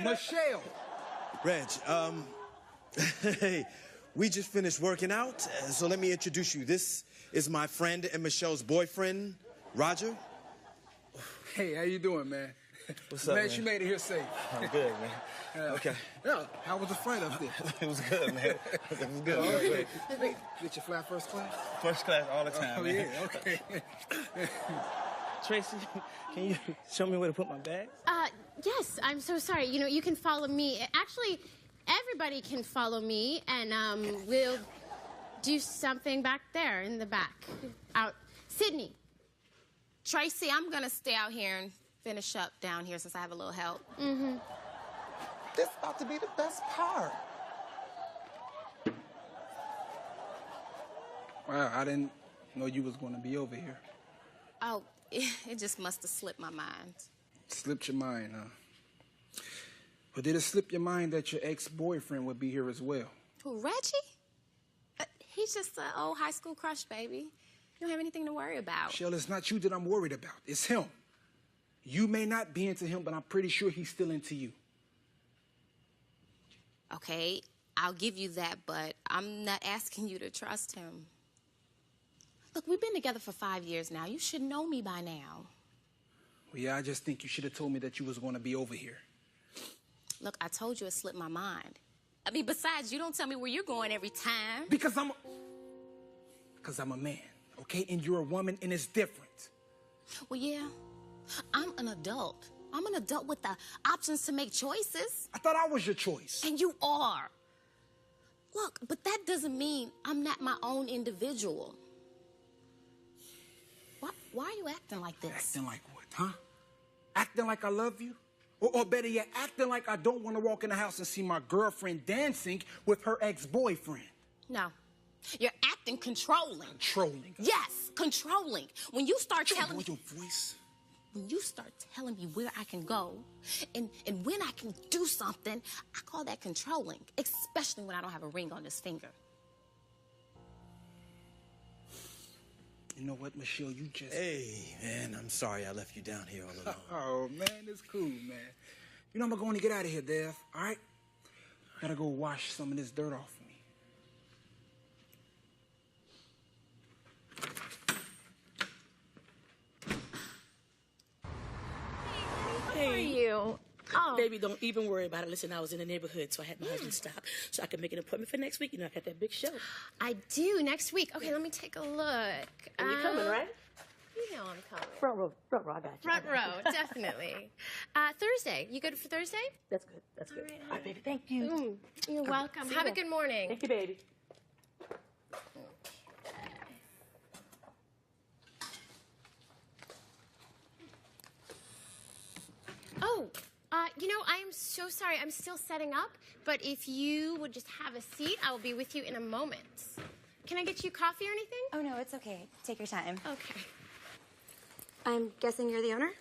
S3: Michelle.
S5: Reg, hey, we just finished working out, so let me introduce you. This is my friend and Michelle's boyfriend, Roger.
S12: Hey, how you doing, man?
S11: What's up, man?
S12: You made it here safe.
S11: I'm good, man. Okay.
S12: Yeah, how was the flight up there?
S11: It was good, man. It was good.
S12: Okay. Did you fly first class?
S11: First class all the time,
S12: Oh,
S11: man.
S12: yeah, okay.
S11: Tracy, can you show me where to put my bags?
S2: Yes, I'm so sorry. You know, you can follow me. Actually, everybody can follow me, and we'll do something back there in the back. Out. Sydney.
S1: Tracy, I'm gonna stay out here and finish up down here since I have a little help.
S2: Mm-hmm.
S3: This about to be the best part.
S12: Wow, I didn't know you was going to be over here.
S1: Oh, it just must have slipped my mind.
S12: Slipped your mind, huh? But did it slip your mind that your ex-boyfriend would be here as well?
S1: Who, Reggie? He's just an old high school crush, baby. You don't have anything to worry about.
S12: Michelle, it's not you that I'm worried about. It's him. You may not be into him, but I'm pretty sure he's still into you.
S1: Okay, I'll give you that, but I'm not asking you to trust him. Look, we've been together for 5 years now. You should know me by now.
S12: Well, yeah, I just think you should have told me that you was going to be over here.
S1: Look, I told you it slipped my mind. I mean, besides, you don't tell me where you're going every time.
S12: Because I'm a man, okay? And you're a woman, and it's different.
S1: Well, yeah, I'm an adult. I'm an adult with the options to make choices.
S12: I thought I was your choice.
S1: And you are. Look, but that doesn't mean I'm not my own individual. Why are you acting like this?
S12: Acting like what, huh? Acting like I love you? Or better yet, acting like I don't want to walk in the house and see my girlfriend dancing with her ex-boyfriend.
S1: No. You're acting controlling.
S12: Controlling?
S1: Yes, controlling. When you start telling me...
S12: your voice?
S1: When you start telling me where I can go and when I can do something, I call that controlling, especially when I don't have a ring on this finger.
S12: You know what, Michelle, you just...
S5: Hey, man, I'm sorry I left you down here all alone.
S12: Oh, man, it's cool, man. You know, I'm going to get out of here, Dev, all right? Gotta go wash some of this dirt off of me.
S9: How are you?
S13: Oh. Baby, don't even worry about it. Listen, I was in the neighborhood, so I had my husband stop so I could make an appointment for next week. You know, I got that big show.
S2: I do, next week. Okay, let me take a look.
S13: And you're coming, right?
S2: You know I'm coming.
S13: Front row, I got you.
S2: Front row, definitely. Thursday. You good for Thursday?
S13: That's good. That's good.
S2: All right,
S13: All right, baby, thank you.
S2: You're welcome.
S13: See
S2: Have
S13: you.
S2: a good morning.
S13: Thank you, baby.
S2: You know, I am so sorry. I'm still setting up, but if you would just have a seat, I will be with you in a moment. Can I get you coffee or anything?
S14: Oh, no, it's okay. Take your time.
S2: Okay.
S14: I'm guessing you're the owner?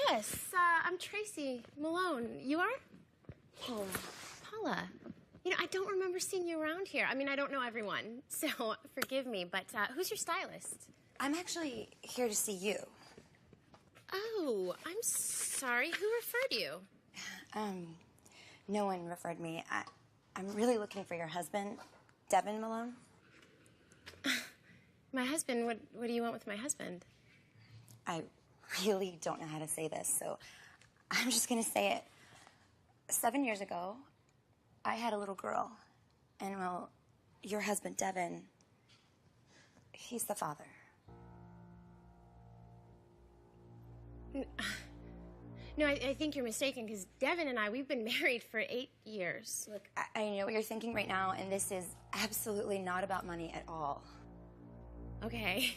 S2: Yes, I'm Tracy Malone. You are?
S14: Paula.
S2: Paula. You know, I don't remember seeing you around here. I mean, I don't know everyone, so forgive me, but who's your stylist?
S14: I'm actually here to see you.
S2: Oh, I'm sorry. Who referred you?
S14: No one referred me. I'm really looking for your husband, Devin Malone.
S2: My husband? What do you want with my husband?
S14: I really don't know how to say this, so I'm just gonna say it. 7 years ago, I had a little girl, and well, your husband, Devin, he's the father.
S2: No, I think you're mistaken, because Devin and I, we've been married for 8 years.
S14: Look, I know what you're thinking right now, and this is absolutely not about money at all.
S2: Okay.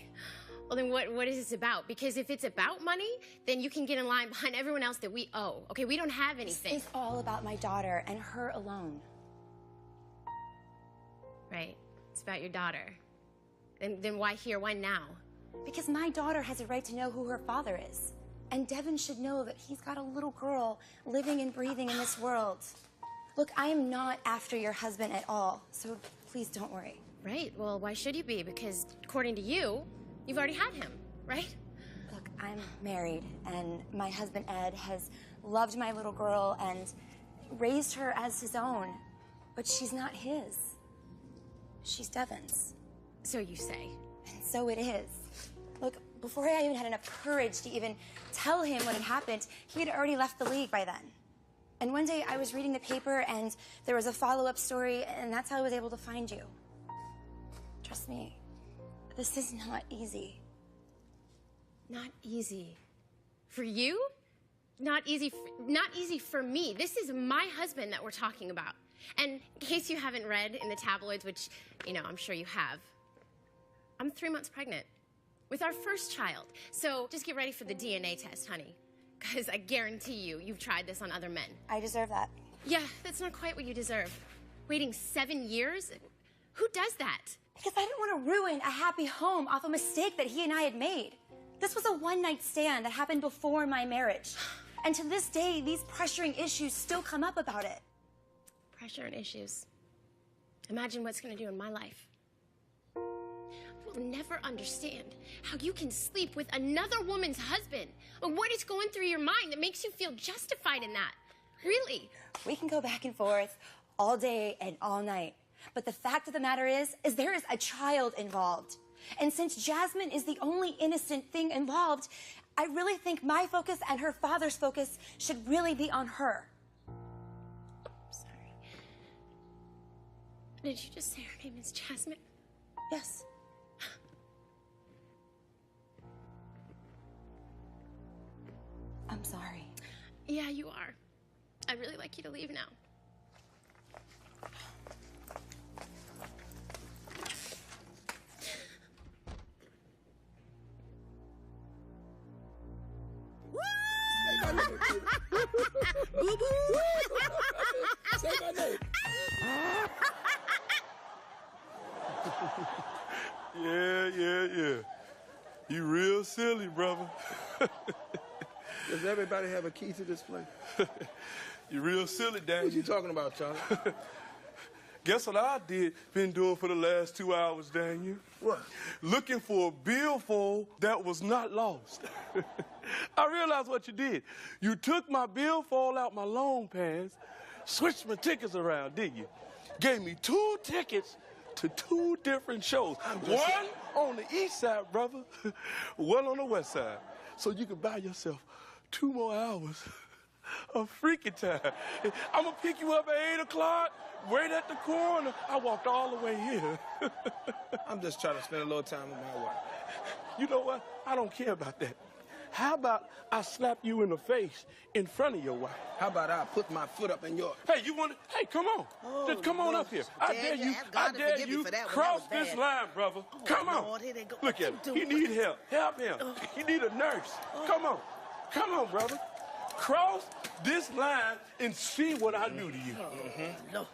S2: Well, then what is this about? Because if it's about money, then you can get in line behind everyone else that we owe. Okay, we don't have anything.
S14: This is all about my daughter and her alone.
S2: Right. It's about your daughter. Then why here? Why now?
S14: Because my daughter has a right to know who her father is. And Devin should know that he's got a little girl living and breathing in this world. Look, I am not after your husband at all, so please don't worry.
S2: Right. Well, why should you be? Because according to you, you've already had him, right?
S14: Look, I'm married, and my husband, Ed, has loved my little girl and raised her as his own. But she's not his. She's Devin's.
S2: So you say.
S14: And so it is. Look, before I even had enough courage to even tell him what had happened, he had already left the league by then. And one day I was reading the paper and there was a follow-up story, and that's how I was able to find you. Trust me, this is not easy.
S2: Not easy. For you? Not easy for me. This is my husband that we're talking about. And in case you haven't read in the tabloids, which, you know, I'm sure you have, I'm 3 months pregnant with our first child. So just get ready for the DNA test, honey. Because I guarantee you've tried this on other men.
S14: I deserve that.
S2: Yeah, that's not quite what you deserve. Waiting 7 years? Who does that?
S14: Because I didn't want to ruin a happy home off a mistake that he and I had made. This was a one-night stand that happened before my marriage. And to this day, these pressuring issues still come up about it.
S2: Pressure and issues. Imagine what's going to do in my life. You'll never understand how you can sleep with another woman's husband. Or what is going through your mind that makes you feel justified in that? Really?
S14: We can go back and forth all day and all night. But the fact of the matter is there is a child involved. And since Jasmine is the only innocent thing involved, I really think my focus and her father's focus should really be on her.
S2: Sorry. Did you just say her name is Jasmine?
S14: Yes. I'm sorry.
S2: Yeah, you are. I'd really like you to leave now.
S10: Boo-boo! Say my name.
S8: Yeah. You real silly, brother.
S6: Does everybody have a key to this place?
S8: You real silly, Daniel.
S6: What you talking about, Charlie?
S8: Guess what I been doing for the last 2 hours, Daniel?
S6: What?
S8: Looking for a billfold that was not lost. I realized what you did. You took my billfold out my long pants, switched my tickets around, didn't you? Gave me 2 tickets to 2 different shows. One on the east side, brother. One on the west side. So you can buy yourself 2 more hours of freaking time. I'm gonna pick you up at 8 o'clock, wait at the corner. I walked all the way here.
S6: I'm just trying to spend a little time with my wife.
S8: You know what? I don't care about that. How about I slap you in the face in front of your wife?
S6: How about I put my foot up in your...
S8: Hey, you want to... Hey, come on.
S9: Oh,
S8: just come on up here. I dare you cross this line, brother. Come on.
S9: Lord, here they go.
S8: Look at him. He need help. Help him. He need a nurse. Come on. Come on, brother. cross this line and see what I do to you.
S13: No.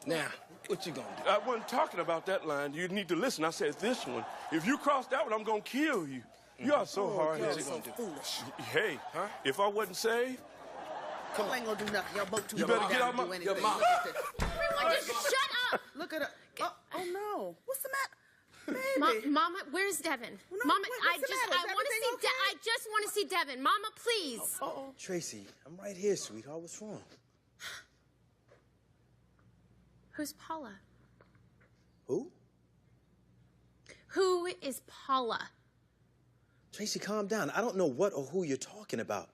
S11: Now, what you gonna do?
S8: I wasn't talking about that line. You need to listen. I said this one. If you cross that one, I'm gonna kill you. You are so hard-headed.
S13: So foolish.
S8: Hey, if I wasn't saved,
S9: I ain't gonna do nothing. Y'all both too
S8: you better get out my...
S9: Your
S8: mom.
S2: Everyone, just shut up.
S9: Look at her. Oh no. What's the matter? Baby.
S2: Mama, where's Devin?
S9: No,
S2: Mama,
S9: what's the matter?
S2: I want to see. I just want to see Devin. Mama, please.
S5: Tracy, I'm right here, sweetheart. What's wrong?
S2: Who's Paula?
S5: Who?
S2: Who is Paula?
S5: Tracy, calm down. I don't know what or who you're talking about.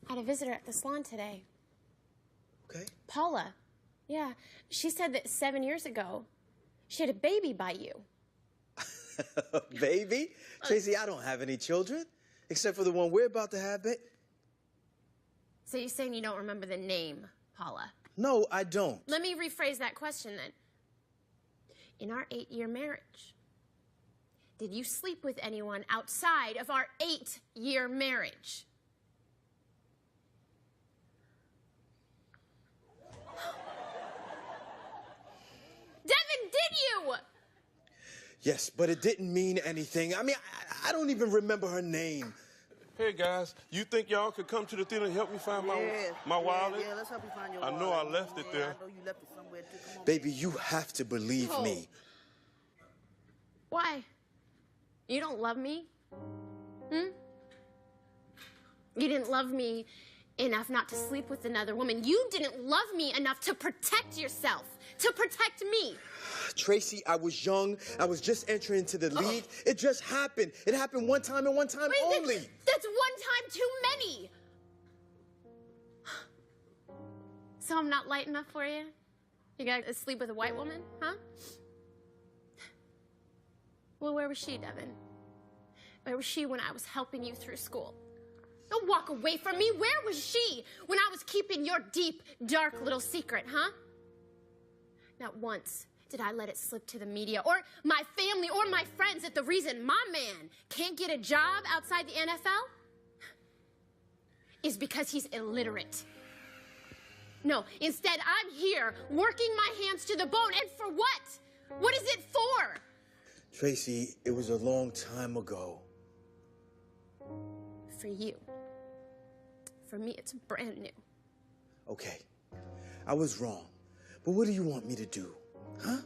S2: I had a visitor at the salon today.
S5: Okay.
S2: Paula. Yeah. She said that 7 years ago, she had a baby by you.
S5: Baby? Tracy, I don't have any children, except for the one we're about to have.
S2: So you're saying you don't remember the name, Paula?
S5: No, I don't.
S2: Let me rephrase that question then. In our 8-year marriage, did you sleep with anyone outside of our 8-year marriage? Devin, did you?
S5: Yes, but it didn't mean anything. I mean, I don't even remember her name.
S8: Hey, guys, you think y'all could come to the theater and help me find my wallet?
S9: Yeah, let's help you find your
S8: I
S9: wallet.
S8: know I left it there.
S9: I know you left it somewhere, too. Come on.
S5: Baby, you have to believe me.
S2: Why? You don't love me? You didn't love me enough not to sleep with another woman. You didn't love me enough to protect yourself, to protect me.
S5: Tracy, I was young. I was just entering into the league. It just happened. It happened one time and one time only.
S2: That's one time too many. So I'm not light enough for you? You gotta sleep with a white woman, huh? Well, where was she, Devin? Where was she when I was helping you through school? Don't walk away from me. Where was she when I was keeping your deep, dark little secret, huh? Not once did I let it slip to the media or my family or my friends that the reason my man can't get a job outside the NFL is because he's illiterate. No, instead I'm here working my hands to the bone. And for what? What is it for?
S5: Tracy, it was a long time ago.
S2: For you. For me, it's brand new.
S5: Okay, I was wrong. But what do you want me to do? Huh?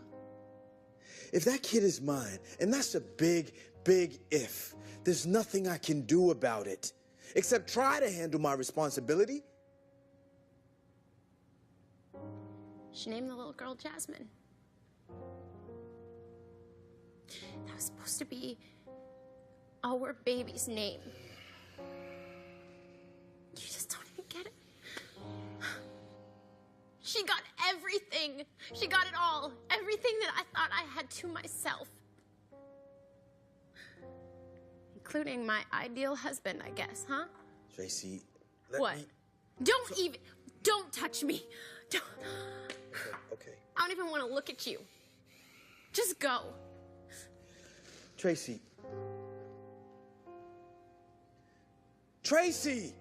S5: If that kid is mine, and that's a big, big if, there's nothing I can do about it, except try to handle my responsibility.
S2: She named the little girl Jasmine. That was supposed to be our baby's name. You just don't even get it. She got everything. She got it all. Everything that I thought I had to myself. Including my ideal husband, I guess, huh?
S5: Tracy,
S2: What? Don't touch me. Don't.
S5: Okay.
S2: I don't even want to look at you. Just go.
S5: Tracy. Tracy!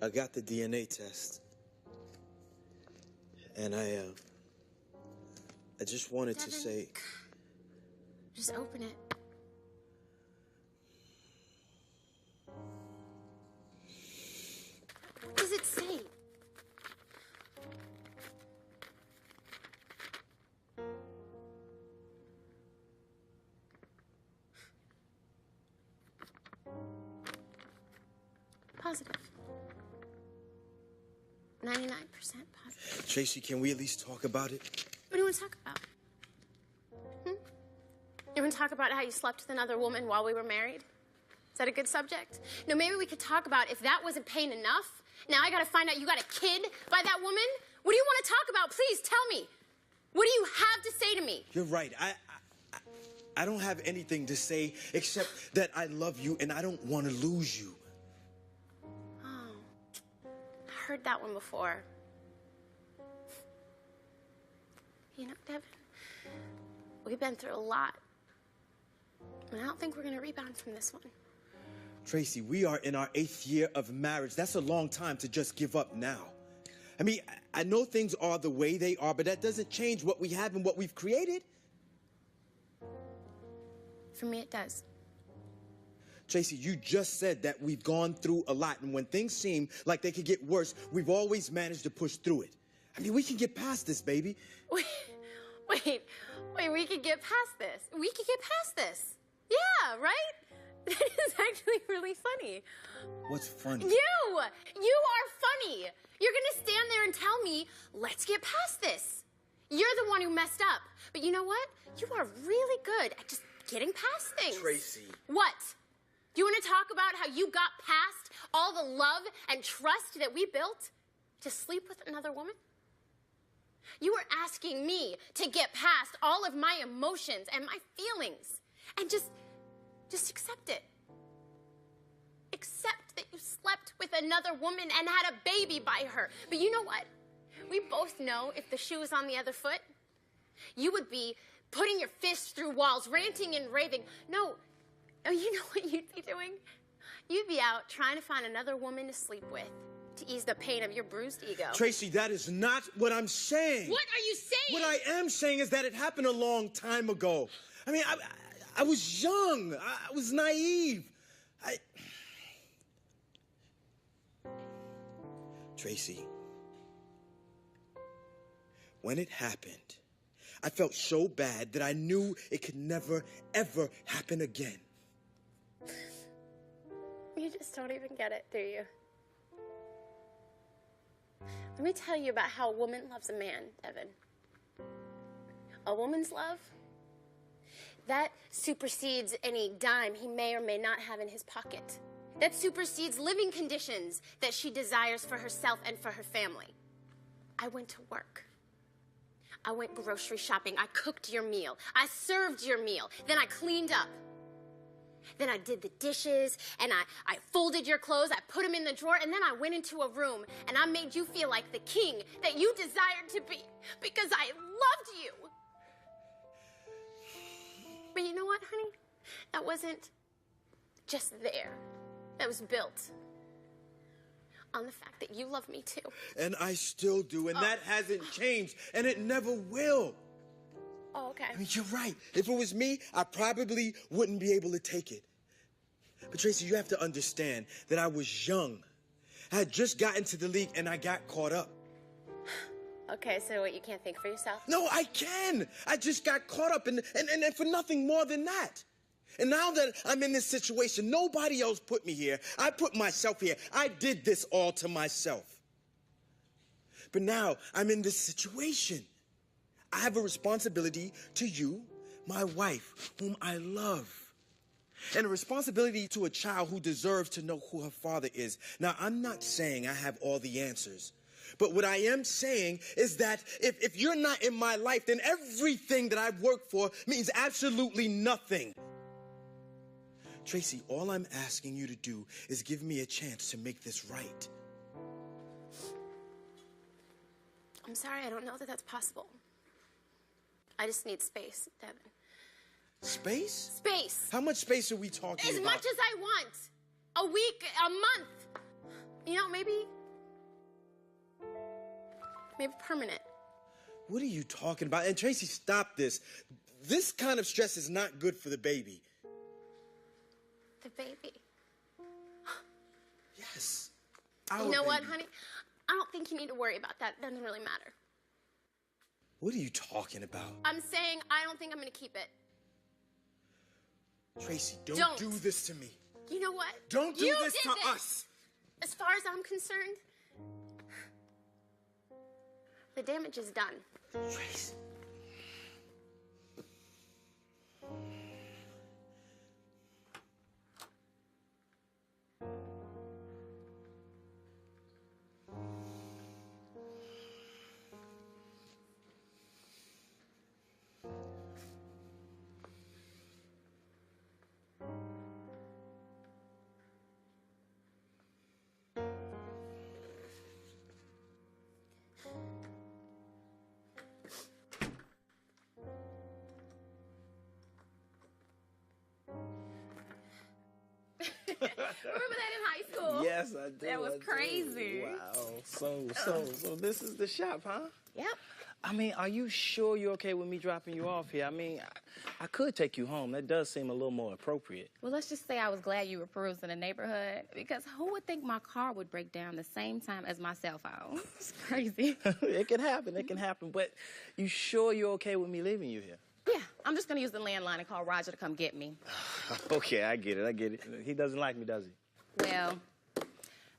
S5: I got the DNA test. And I just wanted to say...
S2: Just open it. What does it say? Positive. 99% positive.
S5: Tracy, can we at least talk about it?
S2: What do you want to talk about? You want to talk about how you slept with another woman while we were married? Is that a good subject? No, maybe we could talk about if that wasn't pain enough. Now I gotta find out you got a kid by that woman? What do you want to talk about? Please tell me. What do you have to say to me?
S5: You're right. I don't have anything to say except that I love you and I don't want to lose you.
S2: Oh, I heard that one before. You know, Devin, we've been through a lot. And I don't think we're going to rebound from this one.
S5: Tracy, we are in our 8th year of marriage. That's a long time to just give up now. I mean, I know things are the way they are, but that doesn't change what we have and what we've created.
S2: For me, it does.
S5: Tracy, you just said that we've gone through a lot, and when things seem like they could get worse, we've always managed to push through it. I mean, we can get past this, baby.
S2: Wait, we can get past this. We can get past this. Yeah, right? That is actually really funny.
S5: What's funny?
S2: You are funny. You're gonna stand there and tell me, let's get past this. You're the one who messed up. But you know what? You are really good at just getting past things.
S5: Tracy.
S2: What? Do you want to talk about how you got past all the love and trust that we built to sleep with another woman? You were asking me to get past all of my emotions and my feelings and just accept it. Accept that you slept with another woman and had a baby by her. But you know what? We both know if the shoe was on the other foot, you would be putting your fists through walls, ranting and raving. No, you know what you'd be doing? You'd be out trying to find another woman to sleep with to ease the pain of your bruised ego.
S5: Tracy, that is not what I'm saying.
S2: What are you saying?
S5: What I am saying is that it happened a long time ago. I mean, I was young. I was naive. Tracy, when it happened, I felt so bad that I knew it could never, ever happen again.
S2: You just don't even get it, do you? Let me tell you about how a woman loves a man, Evan. A woman's love, that supersedes any dime he may or may not have in his pocket. That supersedes living conditions that she desires for herself and for her family. I went to work. I went grocery shopping. I cooked your meal. I served your meal. Then I cleaned up. Then I did the dishes, and I folded your clothes. I put them in the drawer, and then I went into a room, and I made you feel like the king that you desired to be because I loved you. But you know what, honey? That wasn't just there. That was built on the fact that you love me too.
S5: And I still do, and that hasn't changed, and it never will.
S2: Oh, okay.
S5: I mean, you're right. If it was me, I probably wouldn't be able to take it. But Tracy, you have to understand that I was young. I had just gotten to the league, and I got caught up.
S2: Okay, so what, you can't think for yourself?
S5: No, I can. I just got caught up, and for nothing more than that. And now that I'm in this situation, nobody else put me here. I put myself here. I did this all to myself. But now I'm in this situation. I have a responsibility to you, my wife, whom I love. And a responsibility to a child who deserves to know who her father is. Now, I'm not saying I have all the answers. But what I am saying is that if you're not in my life, then everything that I've worked for means absolutely nothing. Tracy, all I'm asking you to do is give me a chance to make this right.
S2: I'm sorry, I don't know that that's possible. I just need space, Devin.
S5: Space?
S2: Space.
S5: How much space are we talking about?
S2: As much as I want. A week, a month. You know, maybe permanent.
S5: What are you talking about? And Tracy, stop this. This kind of stress is not good for the baby.
S2: The baby.
S5: Yes.
S2: You know what, honey? I don't think you need to worry about that. It doesn't really matter.
S5: What are you talking about?
S2: I'm saying I don't think I'm going to keep it.
S5: Tracy, don't do this to me.
S2: You know what?
S5: Don't do this to us.
S2: As far as I'm concerned, the damage is done.
S5: Tracy.
S1: Remember that in high school?
S11: Yes, I do.
S1: That was
S11: I do.
S1: crazy.
S11: Wow. So this is the shop, huh?
S1: Yep.
S11: I mean, are you sure you're okay with me dropping you off here? I mean, I could take you home. That does seem a little more appropriate.
S1: Well, let's just say I was glad you were perusing the neighborhood, because who would think my car would break down the same time as my cell phone? It's crazy.
S11: It can happen. It can happen. But you sure you're okay with me leaving you here?
S1: Yeah, I'm just gonna use the landline and call Roger to come get me.
S11: Okay, I get it. He doesn't like me, does he?
S1: Well,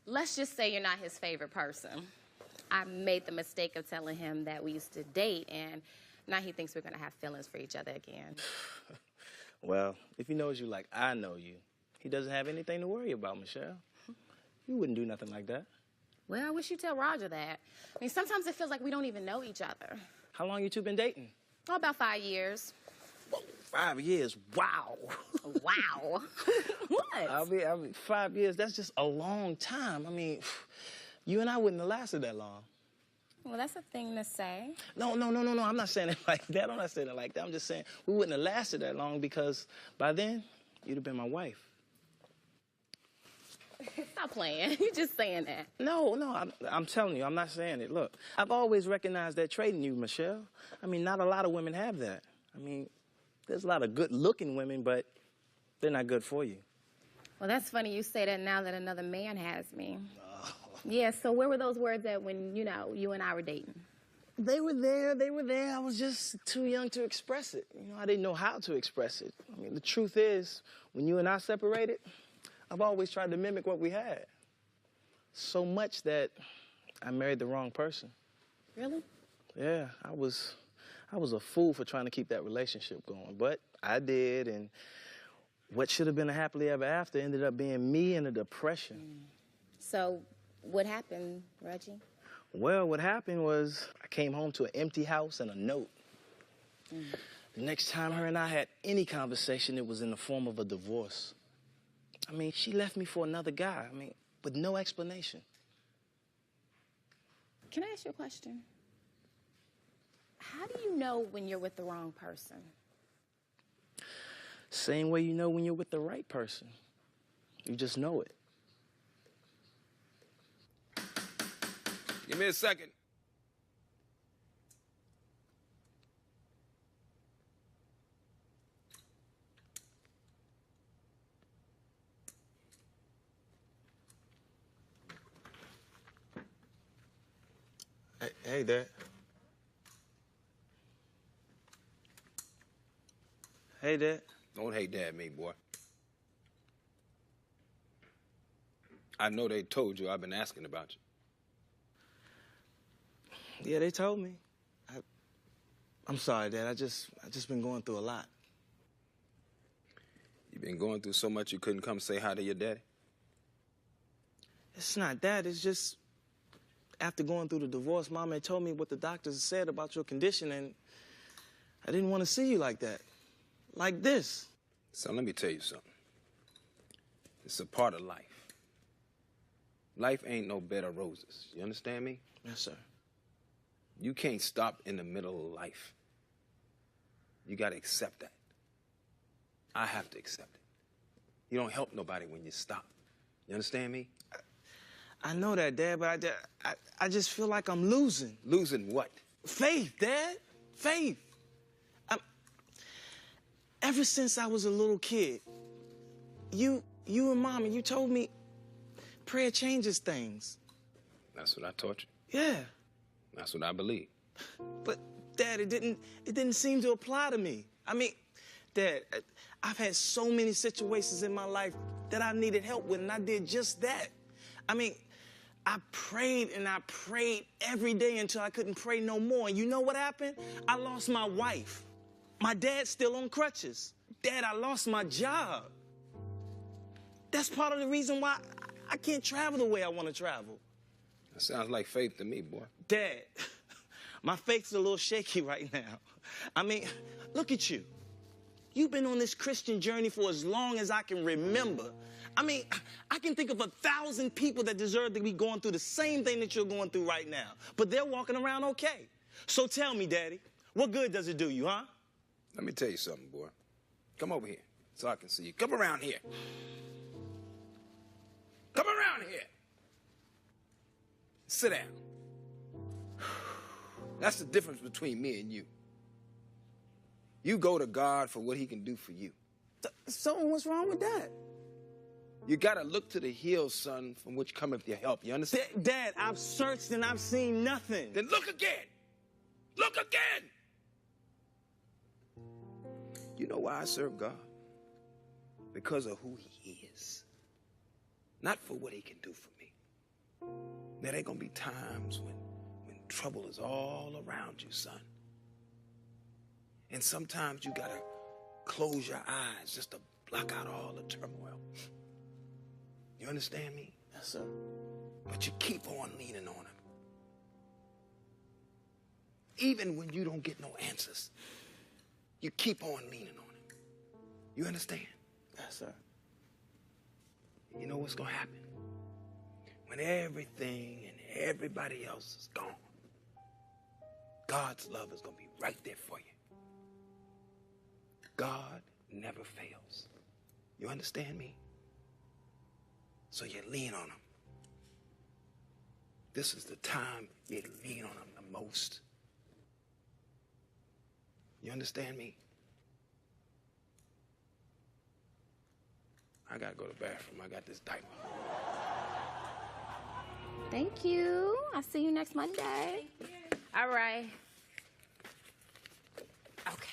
S1: let's just say you're not his favorite person. I made the mistake of telling him that we used to date, and now he thinks we're gonna have feelings for each other again.
S11: Well, if he knows you like I know you, he doesn't have anything to worry about, Michelle. You wouldn't do nothing like that.
S1: Well, I wish you'd tell Roger that. I mean, sometimes it feels like we don't even know each other.
S11: How long you two been dating?
S1: Oh, about 5 years.
S11: 5 years. Wow.
S1: Wow. What?
S11: I mean, 5 years, that's just a long time. I mean, you and I wouldn't have lasted that long.
S1: Well, that's a thing to say.
S11: No. I'm not saying it like that. I'm not saying it like that. I'm just saying we wouldn't have lasted that long because by then, you'd have been my wife.
S1: Stop playing. You're just saying that.
S11: No, I'm telling you, I'm not saying it. Look, I've always recognized that trait in you, Michelle. I mean, not a lot of women have that. I mean, there's a lot of good-looking women, but they're not good for you.
S1: Well, that's funny you say that now that another man has me. Oh. Yeah, so where were those words at when, you and I were dating?
S11: They were there. I was just too young to express it. I didn't know how to express it. I mean, the truth is, when you and I separated, I've always tried to mimic what we had. So much that I married the wrong person.
S1: Really?
S11: Yeah, I was a fool for trying to keep that relationship going, but I did, and what should have been a happily ever after ended up being me in a depression.
S1: So, what happened, Reggie?
S11: Well, what happened was I came home to an empty house and a note. The next time her and I had any conversation, it was in the form of a divorce. I mean, she left me for another guy, with no explanation.
S1: Can I ask you a question? How do you know when you're with the wrong person?
S11: Same way you know when you're with the right person. You just know it.
S10: Give me a second.
S5: Hey, Dad.
S11: Hey, Dad.
S10: Don't hey Dad me, boy. I know they told you I've been asking about you.
S11: Yeah, they told me. I'm sorry, Dad. I just been going through a lot.
S10: You've been going through so much you couldn't come say hi to your daddy?
S11: It's not that. It's just after going through the divorce, Mama had told me what the doctors said about your condition, and I didn't want to see you like that. Like this.
S10: So let me tell you something. It's a part of life. Life ain't no bed of roses. You understand me?
S11: Yes, sir.
S10: You can't stop in the middle of life. You gotta accept that. I have to accept it. You don't help nobody when you stop. You understand me?
S11: I know that, Dad, but I just feel like I'm losing.
S10: Losing what?
S11: Faith, Dad. Faith. Ever since I was a little kid, you and Mama, you told me prayer changes things.
S10: That's what I taught you.
S11: Yeah.
S10: That's what I believe.
S11: But, Dad, it didn't seem to apply to me. I mean, Dad, I've had so many situations in my life that I needed help with, and I did just that. I mean, I prayed and I prayed every day until I couldn't pray no more. And you know what happened? I lost my wife. My dad's still on crutches. Dad, I lost my job. That's part of the reason why I can't travel the way I want to travel.
S10: That sounds like faith to me, boy.
S11: Dad, my faith's a little shaky right now. I mean, look at you. You've been on this Christian journey for as long as I can remember. I mean, I can think of 1,000 people that deserve to be going through the same thing that you're going through right now, but they're walking around okay. So tell me, Daddy, what good does it do you, huh?
S10: Let me tell you something, boy. Come over here so I can see you. Come around here. down here. Sit down. That's the difference between me and you. You go to God for what he can do for you.
S12: So what's wrong with that?
S10: You gotta look to the hills, son, from which cometh your help. You understand?
S11: Dad, I've searched and I've seen nothing.
S10: Then look again. Look again. You know why I serve God? Because of who he is. Not for what he can do for me. There ain't gonna be times when trouble is all around you, son. And sometimes you gotta close your eyes just to block out all the turmoil. You understand me?
S12: Yes, sir.
S10: But you keep on leaning on him. Even when you don't get no answers, you keep on leaning on him. You understand?
S12: Yes, sir.
S10: You know what's gonna happen? When everything and everybody else is gone, God's love is gonna be right there for you. God never fails. You understand me? So you lean on him. This is the time you lean on him the most. You understand me? I gotta go to the bathroom. I got this diaper.
S1: Thank you. I'll see you next Monday. All right. Okay.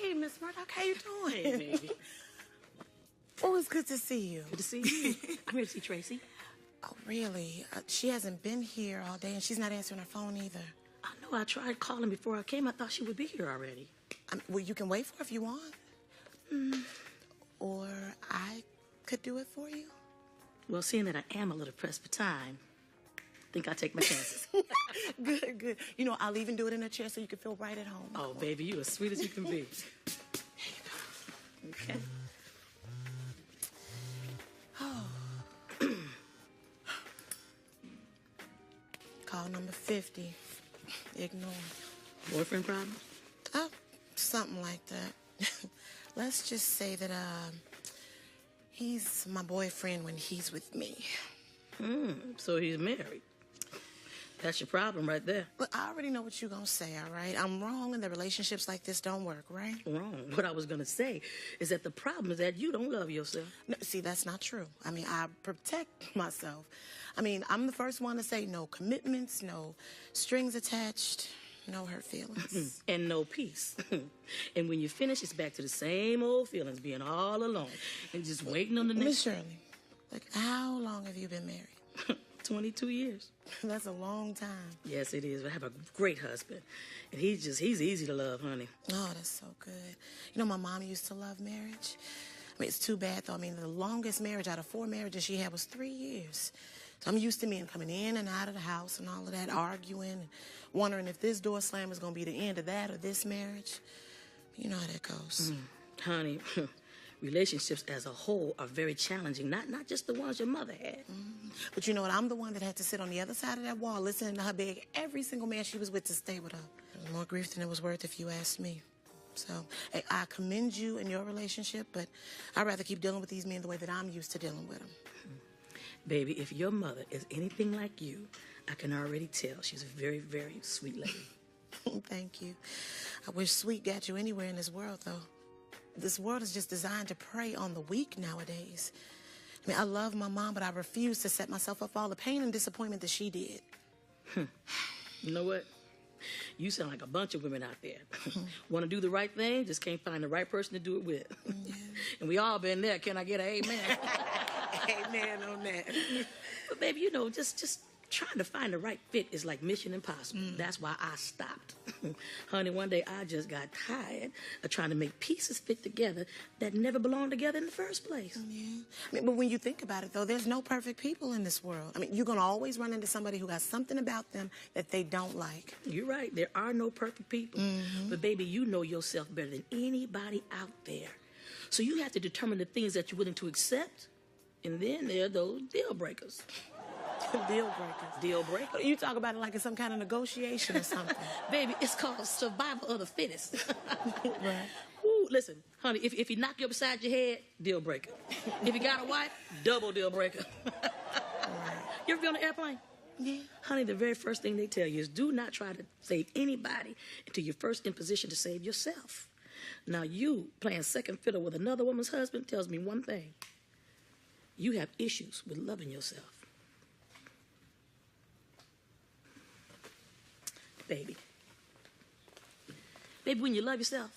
S4: Hey, Miss Murdoch, how you doing?
S13: Hey, baby.
S4: Oh, it's good to see you.
S13: Good to see you. I'm here to see Tracy.
S4: Oh, really? She hasn't been here all day, and she's not answering her phone either.
S13: I know. I tried calling before I came. I thought she would be here already.
S4: Well, you can wait for her if you want. Or I could do it for you.
S13: Well, seeing that I am a little pressed for time, I think I'll take my chances.
S4: Good, good. You know, I'll even do it in a chair so you can feel right at home.
S13: Oh, baby, you as sweet as you can be. Okay.
S4: Oh. Call number 50. Ignore.
S13: Boyfriend problem?
S4: Something like that. Let's just say that he's my boyfriend when he's with me.
S13: So he's married. That's your problem right there.
S4: Look, I already know what you're gonna say, all right? I'm wrong and the relationships like this don't work, right?
S13: Wrong. What I was gonna say is that the problem is that you don't love yourself.
S4: No, see, that's not true. I mean, I protect myself. I mean, I'm the first one to say no commitments, no strings attached, no hurt feelings.
S13: And no peace. And when you finish, it's back to the same old feelings, being all alone and just waiting on the next.
S4: Miss Shirley, like, how long have you been married?
S13: 22 years.
S4: That's a long time.
S13: Yes, it is. I have a great husband. And he's easy to love, honey.
S4: Oh, that's so good. You know, my mom used to love marriage. I mean, it's too bad, though. I mean, the longest marriage out of 4 marriages she had was 3 years. So I'm used to men coming in and out of the house and all of that, arguing, and wondering if this door slam is going to be the end of that or this marriage. You know how that goes.
S13: Honey, relationships as a whole are very challenging, not just the ones your mother had.
S4: But you know what? I'm the one that had to sit on the other side of that wall listening to her beg every single man she was with to stay with her. It was more grief than it was worth if you asked me. So, hey, I commend you in your relationship, but I'd rather keep dealing with these men the way that I'm used to dealing with them.
S13: Baby, if your mother is anything like you, I can already tell she's a very, very sweet lady.
S4: Thank you. I wish sweet got you anywhere in this world, though. This world is just designed to prey on the weak nowadays. I mean, I love my mom, but I refuse to set myself up for all the pain and disappointment that she did.
S13: You know what? You sound like a bunch of women out there. Want to do the right thing, just can't find the right person to do it with.
S4: Yeah.
S13: And we all been there. Can I get an amen?
S4: Amen on that.
S13: But baby, you know, just trying to find the right fit is like mission impossible. That's why I stopped. Honey, one day I just got tired of trying to make pieces fit together that never belonged together in the first place.
S4: Yeah. I mean, but when you think about it, though, there's no perfect people in this world. I mean, you're going to always run into somebody who has something about them that they don't like.
S13: You're right. There are no perfect people. But baby, you know yourself better than anybody out there. So you have to determine the things that you're willing to accept, and then there are those deal breakers.
S4: Deal breakers.
S13: Deal breaker.
S4: You talk about it like it's some kind of negotiation or something.
S13: Baby, it's called survival of the fittest.
S4: Right.
S13: Ooh, listen, honey, if he knock you upside your head, deal breaker. If you got a wife, double deal breaker. You ever be on an airplane?
S4: Yeah.
S13: Honey, the very first thing they tell you is do not try to save anybody until you're first in position to save yourself. Now, you playing second fiddle with another woman's husband tells me one thing. You have issues with loving yourself. Baby, when you love yourself,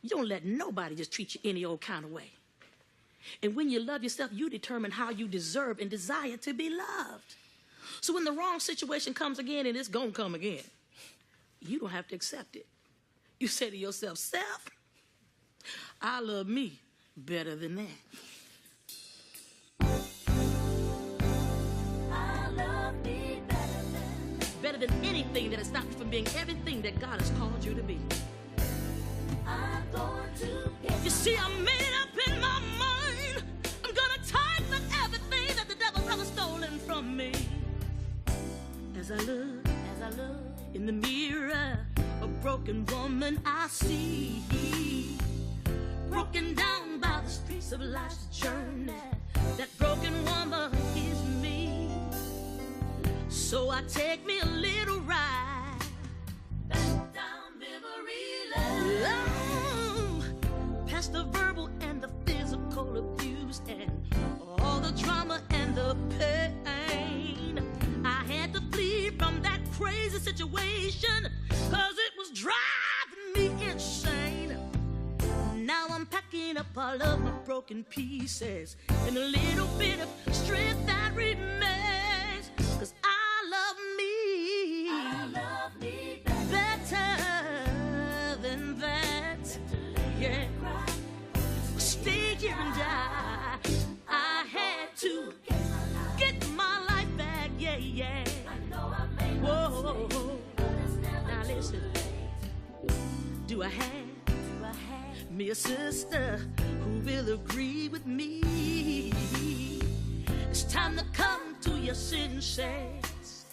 S13: you don't let nobody just treat you any old kind of way. And when you love yourself, you determine how you deserve and desire to be loved. So when the wrong situation comes again, and it's gonna come again, you don't have to accept it. You say to yourself, self, I love me better than that. Better than anything that has stopped you from being everything that God has called you to be. You see, I'm made up in my mind. I'm gonna tighten everything that the devil has stolen from me. As I look in the mirror, a broken woman I see, broken down by the streets of life's journey. That broken woman is me. So I take me a little ride back down memory lane, past the verbal and the physical abuse and all the drama and the pain. I had to flee from that crazy situation, 'cause it was driving me insane. Now I'm packing up all of my broken pieces and a little bit of strength that remains, 'cause I love me better than that. Yeah, stay here and die. I had to get my life back. Yeah. Whoa. Now listen. Do I have me a sister who will agree with me? It's time to come to your senses.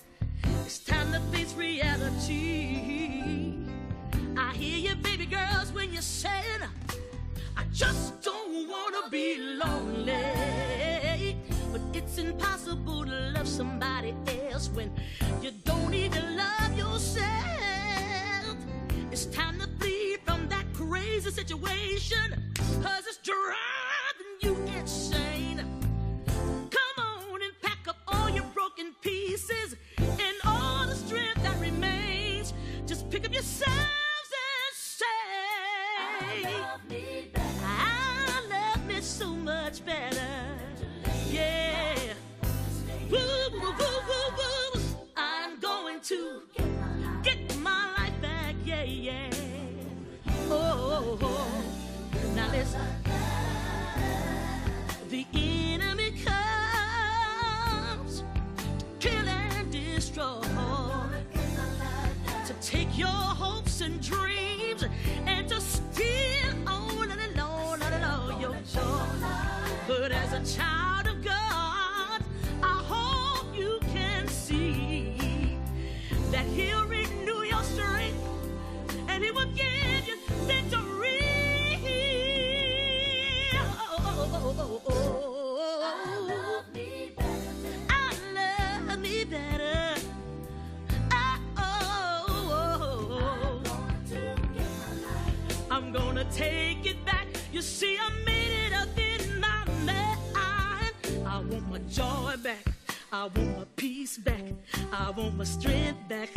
S13: It's time to face reality. I hear you, baby girls, when you're saying, I just don't wanna be lonely. But it's impossible to love somebody else when you don't even love yourself. It's time to flee from that crazy situation, 'cause it's driving you insane. Come on and pack up all your broken pieces and all the strength that remains. Just pick up yourselves and say, I love me so much better. Yeah. Woo, woo, woo, woo, woo. I'm going to get my life back. Yeah. Oh. Now listen. The enemy comes to kill and destroy, to take your hopes and dreams and to steal all your joy. But as a child of God, I hope you can see that He'll renew your strength and He will give you victory. I love me better. I'm gonna take it back. You see, I made it up in my mind. I want my joy back. I want my peace back. I want my strength back.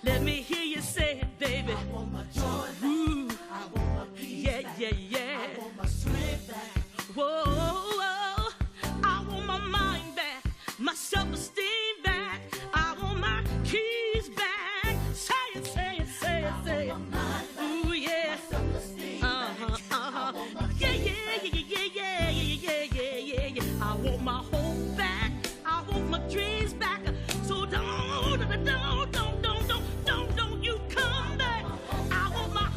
S13: Let me hear you say it, baby. I want my joy back. Ooh. I want my peace back. Yeah. I want my strength back. Whoa. I want my mind back. My self-esteem back. I want my keys back. Say it. Ooh, yeah. Yeah. I want my hope back. I want my dreams back. So don't you come back. I want my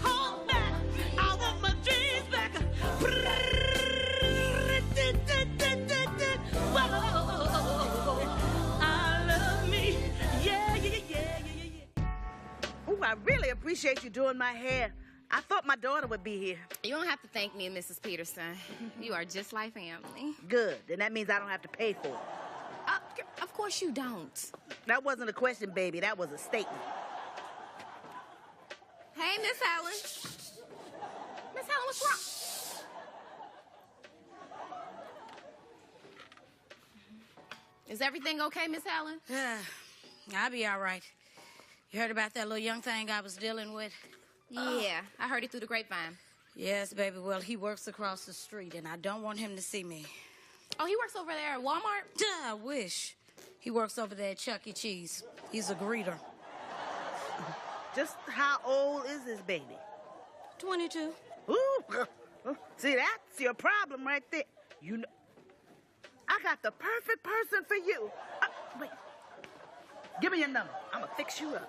S9: I really appreciate you doing my hair. I thought my daughter would be here.
S1: You don't have to thank me, Mrs. Peterson. You are just like family.
S9: Good. And that means I don't have to pay for it.
S1: Of course you don't.
S9: That wasn't a question, baby. That was a statement.
S1: Hey, Miss Helen. Miss Helen, what's wrong? Is everything okay, Miss Helen?
S15: I'll be all right. You heard about that little young thing I was dealing with?
S1: Yeah, I heard it through the grapevine.
S15: Yes, baby. Well, he works across the street, and I don't want him to see me.
S1: Oh, he works over there at Walmart?
S15: I wish. He works over there at Chuck E. Cheese. He's a greeter.
S9: Just how old is this baby?
S15: 22.
S9: Ooh, see, that's your problem right there. You know, I got the perfect person for you. Wait, give me your number. I'm gonna fix you up.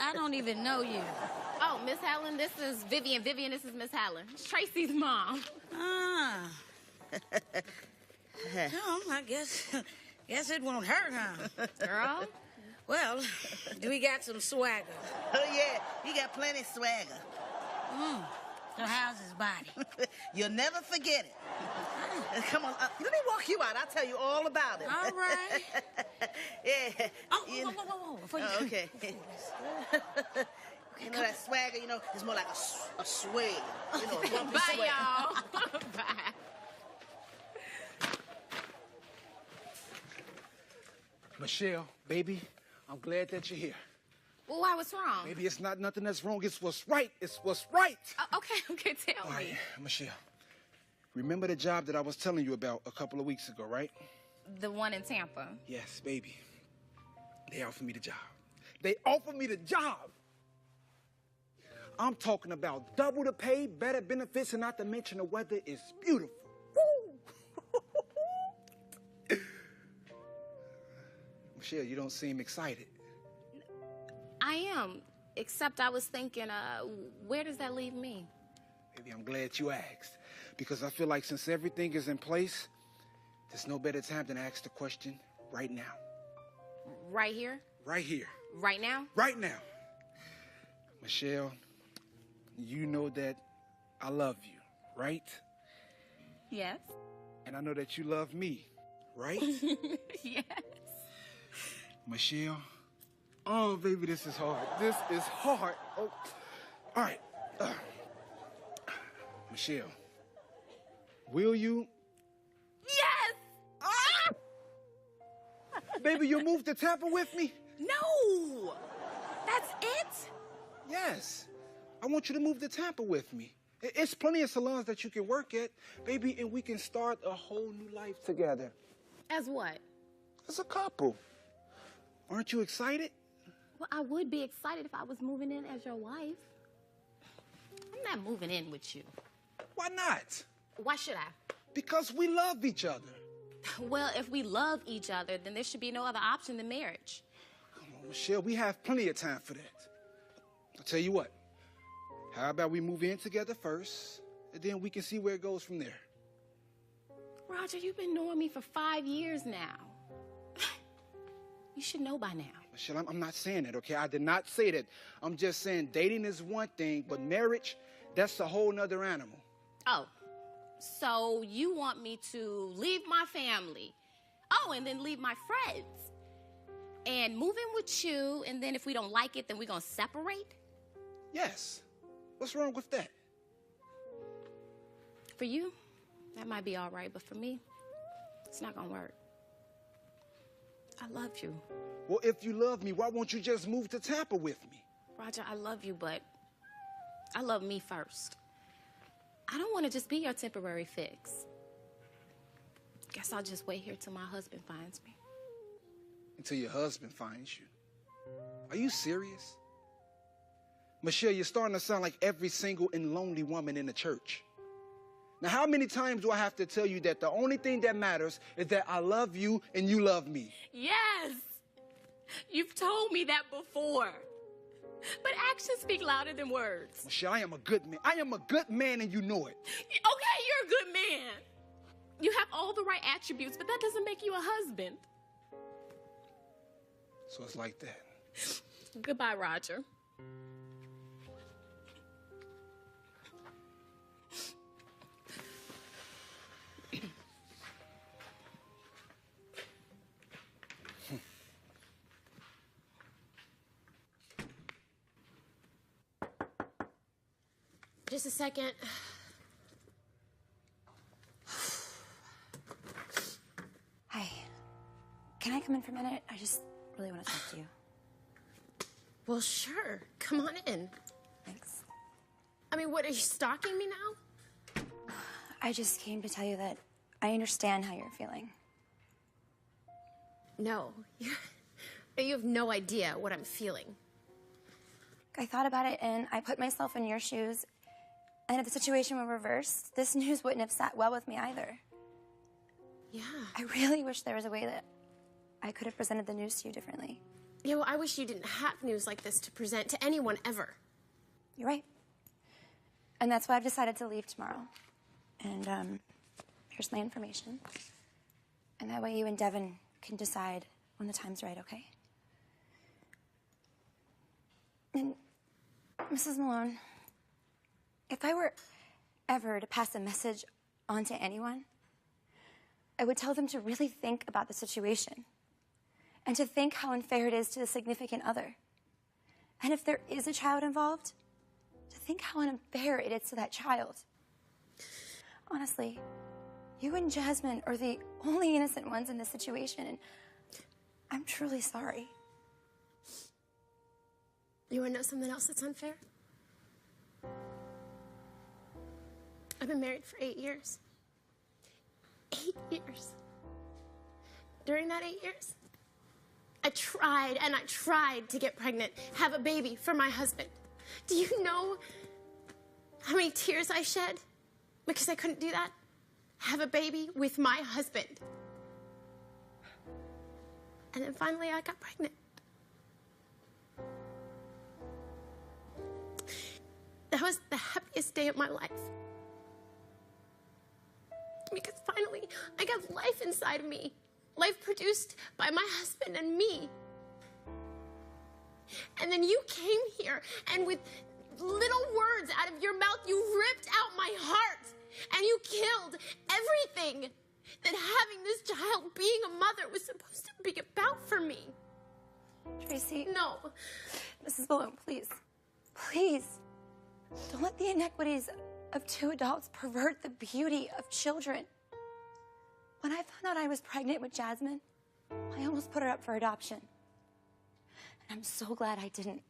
S15: I don't even know you.
S1: Oh, Miss Helen, this is Vivian. Vivian, this is Miss Helen. It's Tracy's mom.
S15: Ah. Well, I guess it won't hurt, huh?
S1: Girl?
S15: Well, we got some swagger.
S9: Oh, yeah, he got plenty swagger.
S15: So how's his body?
S9: You'll never forget it. Come on, let me walk you out. I'll tell you all about it.
S15: All right.
S9: Yeah.
S15: Oh, whoa. Before you...
S9: okay. You know, that swagger, you know, it's more like a sway. You know, a bumpy
S1: Bye,
S9: sway.
S1: y'all. Bye.
S12: Michelle, baby, I'm glad that you're here.
S1: Well, why? What's wrong?
S12: Baby, it's not nothing that's wrong. It's what's right. It's what's right.
S1: Okay, tell
S12: All
S1: me.
S12: right, Michelle, remember the job that I was telling you about a couple of weeks ago, right?
S1: The one in Tampa.
S12: Yes, baby. They offered me the job. They offered me the job. I'm talking about double the pay, better benefits, and not to mention the weather is beautiful. Woo! Michelle, you don't seem excited.
S1: I am, except I was thinking, where does that leave me?
S12: Baby, I'm glad you asked. Because I feel like since everything is in place, there's no better time than to ask the question right now.
S1: Right here?
S12: Right here.
S1: Right now?
S12: Right now. Michelle, you know that I love you, right?
S1: Yes.
S12: And I know that you love me, right?
S1: Yes.
S12: Michelle, oh, baby, this is hard. This is hard. Oh, all right. Michelle, will you?
S1: Yes!
S12: Baby, you move to Tampa with me?
S1: No! That's it?
S12: Yes. I want you to move to Tampa with me. It's plenty of salons that you can work at, baby, and we can start a whole new life together.
S1: As what?
S12: As a couple. Aren't you excited?
S1: Well, I would be excited if I was moving in as your wife. I'm not moving in with you.
S12: Why not?
S1: Why should I?
S12: Because we love each other.
S1: Well, if we love each other, then there should be no other option than marriage.
S12: Come on, Michelle, we have plenty of time for that. I'll tell you what. How about we move in together first, and then we can see where it goes from there.
S1: Roger, you've been knowing me for 5 years now. You should know by now.
S12: Michelle, I'm not saying that, okay? I did not say that. I'm just saying dating is one thing, but marriage, that's a whole nother animal.
S1: Oh, so you want me to leave my family? Oh, and then leave my friends? And move in with you, and then if we don't like it, then we're gonna separate?
S12: Yes. What's wrong with that?
S1: For you, that might be all right, but for me, it's not gonna work. I love you.
S12: Well, if you love me, why won't you just move to Tampa with me?
S1: Roger, I love you, but I love me first. I don't want to just be your temporary fix. Guess I'll just wait here till my husband finds me.
S12: Until your husband finds you. Are you serious? Michelle, you're starting to sound like every single and lonely woman in the church. Now, how many times do I have to tell you that the only thing that matters is that I love you and you love me?
S1: Yes! You've told me that before. But actions speak louder than words.
S12: Michelle, I am a good man. I am a good man and you know it.
S1: Okay, you're a good man. You have all the right attributes, but that doesn't make you a husband.
S12: So it's like that.
S1: Goodbye, Roger.
S2: Just a second.
S14: Hi. Can I come in for a minute? I just really want to talk to you.
S2: Well, sure. Come on in.
S14: Thanks.
S2: I mean, what, are you stalking me now?
S14: I just came to tell you that I understand how you're feeling.
S2: No. You have no idea what I'm feeling.
S14: I thought about it and I put myself in your shoes. And if the situation were reversed, this news wouldn't have sat well with me either.
S2: Yeah.
S14: I really wish there was a way that I could have presented the news to you differently.
S2: Yeah, well, I wish you didn't have news like this to present to anyone ever.
S14: You're right. And that's why I've decided to leave tomorrow. And here's my information. And that way you and Devin can decide when the time's right, okay? And Mrs. Malone, if I were ever to pass a message on to anyone, I would tell them to really think about the situation and to think how unfair it is to the significant other. And if there is a child involved, to think how unfair it is to that child. Honestly, you and Jasmine are the only innocent ones in this situation, and I'm truly sorry.
S2: You want to know something else that's unfair? I've been married for 8 years. 8 years. During that 8 years, I tried and I tried to get pregnant, have a baby for my husband. Do you know how many tears I shed because I couldn't do that? Have a baby with my husband. And then finally I got pregnant. That was the happiest day of my life. Because finally, I got life inside of me. Life produced by my husband and me. And then you came here, and with little words out of your mouth, you ripped out my heart. And you killed everything that having this child, being a mother, was supposed to be about for me.
S14: Tracy.
S2: No.
S14: Mrs. Malone, please. Please. Don't let the inequities of two adults pervert the beauty of children. When I found out I was pregnant with Jasmine, I almost put her up for adoption. And I'm so glad I didn't.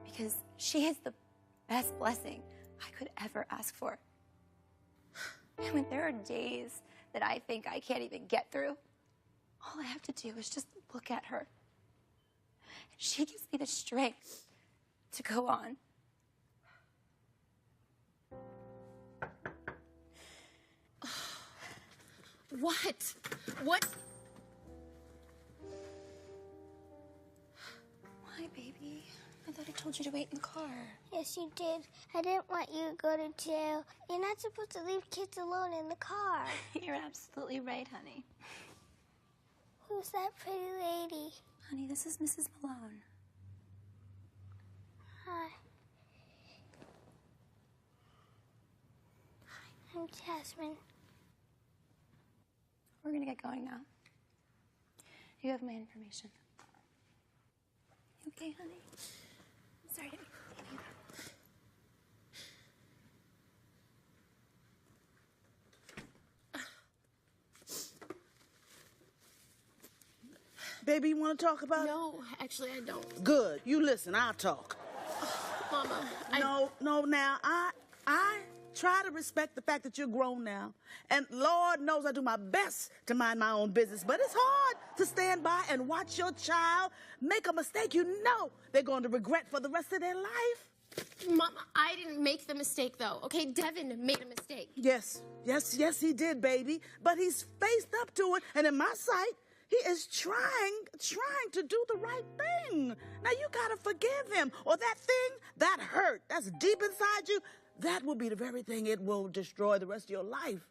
S14: Because she is the best blessing I could ever ask for. And when there are days that I think I can't even get through, all I have to do is just look at her. And she gives me the strength to go on.
S2: What? What?
S14: Why, baby? I thought I told you to wait in the car.
S16: Yes, you did. I didn't want you to go to jail. You're not supposed to leave kids alone in the car.
S14: You're absolutely right, honey.
S16: Who's that pretty lady?
S14: Honey, this is Mrs. Malone.
S16: Hi. I'm Jasmine.
S14: We're gonna get going now. You have my information. You okay, honey? I'm sorry to make you that.
S9: Baby, you want to talk about it?
S2: No, actually, I don't.
S9: Good. You listen, I'll talk.
S2: Mama,
S9: No, now, I try to respect the fact that you're grown now. And Lord knows I do my best to mind my own business. But it's hard to stand by and watch your child make a mistake you know they're going to regret for the rest of their life.
S2: Mama, I didn't make the mistake, though, okay? Devin made a mistake.
S9: Yes, he did, baby. But he's faced up to it, and in my sight, he is trying to do the right thing. Now, you gotta forgive him, or that thing, that hurt, that's deep inside you, that will be the very thing it will destroy the rest of your life.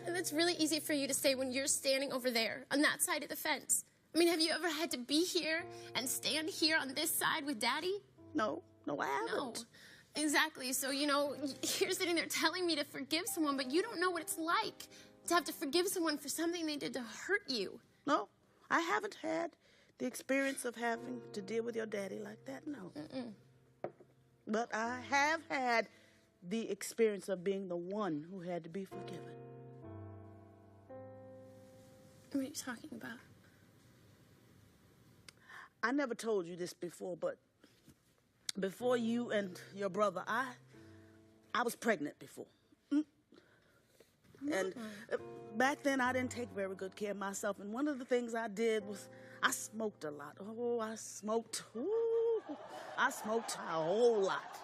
S2: And that's really easy for you to say when you're standing over there on that side of the fence. I mean, have you ever had to be here and stand here on this side with Daddy?
S9: No, I haven't.
S2: No. Exactly. So, you're sitting there telling me to forgive someone, but you don't know what it's like to have to forgive someone for something they did to hurt you.
S9: No, I haven't had the experience of having to deal with your daddy like that, no. But I have had the experience of being the one who had to be forgiven.
S2: What are you talking about?
S9: I never told you this before, but before you and your brother, I was pregnant before. And back then, I didn't take very good care of myself. And one of the things I did was I smoked a lot. Oh, I smoked. Ooh, I smoked a whole lot.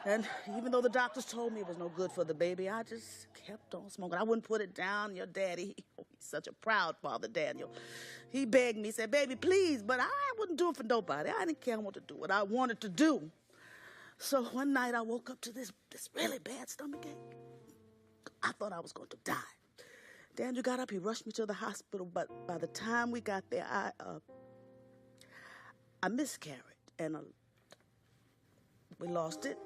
S9: And even though the doctors told me it was no good for the baby, I just kept on smoking. I wouldn't put it down. Your daddy, he's such a proud father, Daniel. He begged me, said, baby, please, but I wouldn't do it for nobody. I didn't care. I wanted to do what I wanted to do. So one night I woke up to this really bad stomachache. I thought I was going to die. Daniel got up, he rushed me to the hospital, but by the time we got there, I miscarried, and we lost it.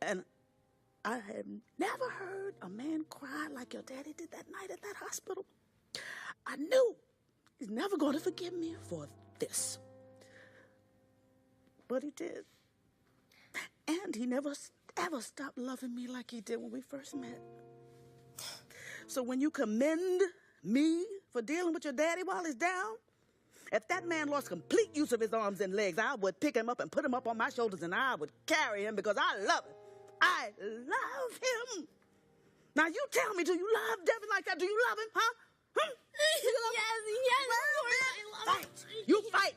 S9: And I had never heard a man cry like your daddy did that night at that hospital. I knew he's never going to forgive me for this. But he did. And he never ever stopped loving me like he did when we first met. So when you commend me for dealing with your daddy while he's down, if that man lost complete use of his arms and legs, I would pick him up and put him up on my shoulders and I would carry him because I love him. I love him. Now you tell me, do you love Devin like that? Do you love him, huh?
S2: Yes, I love him.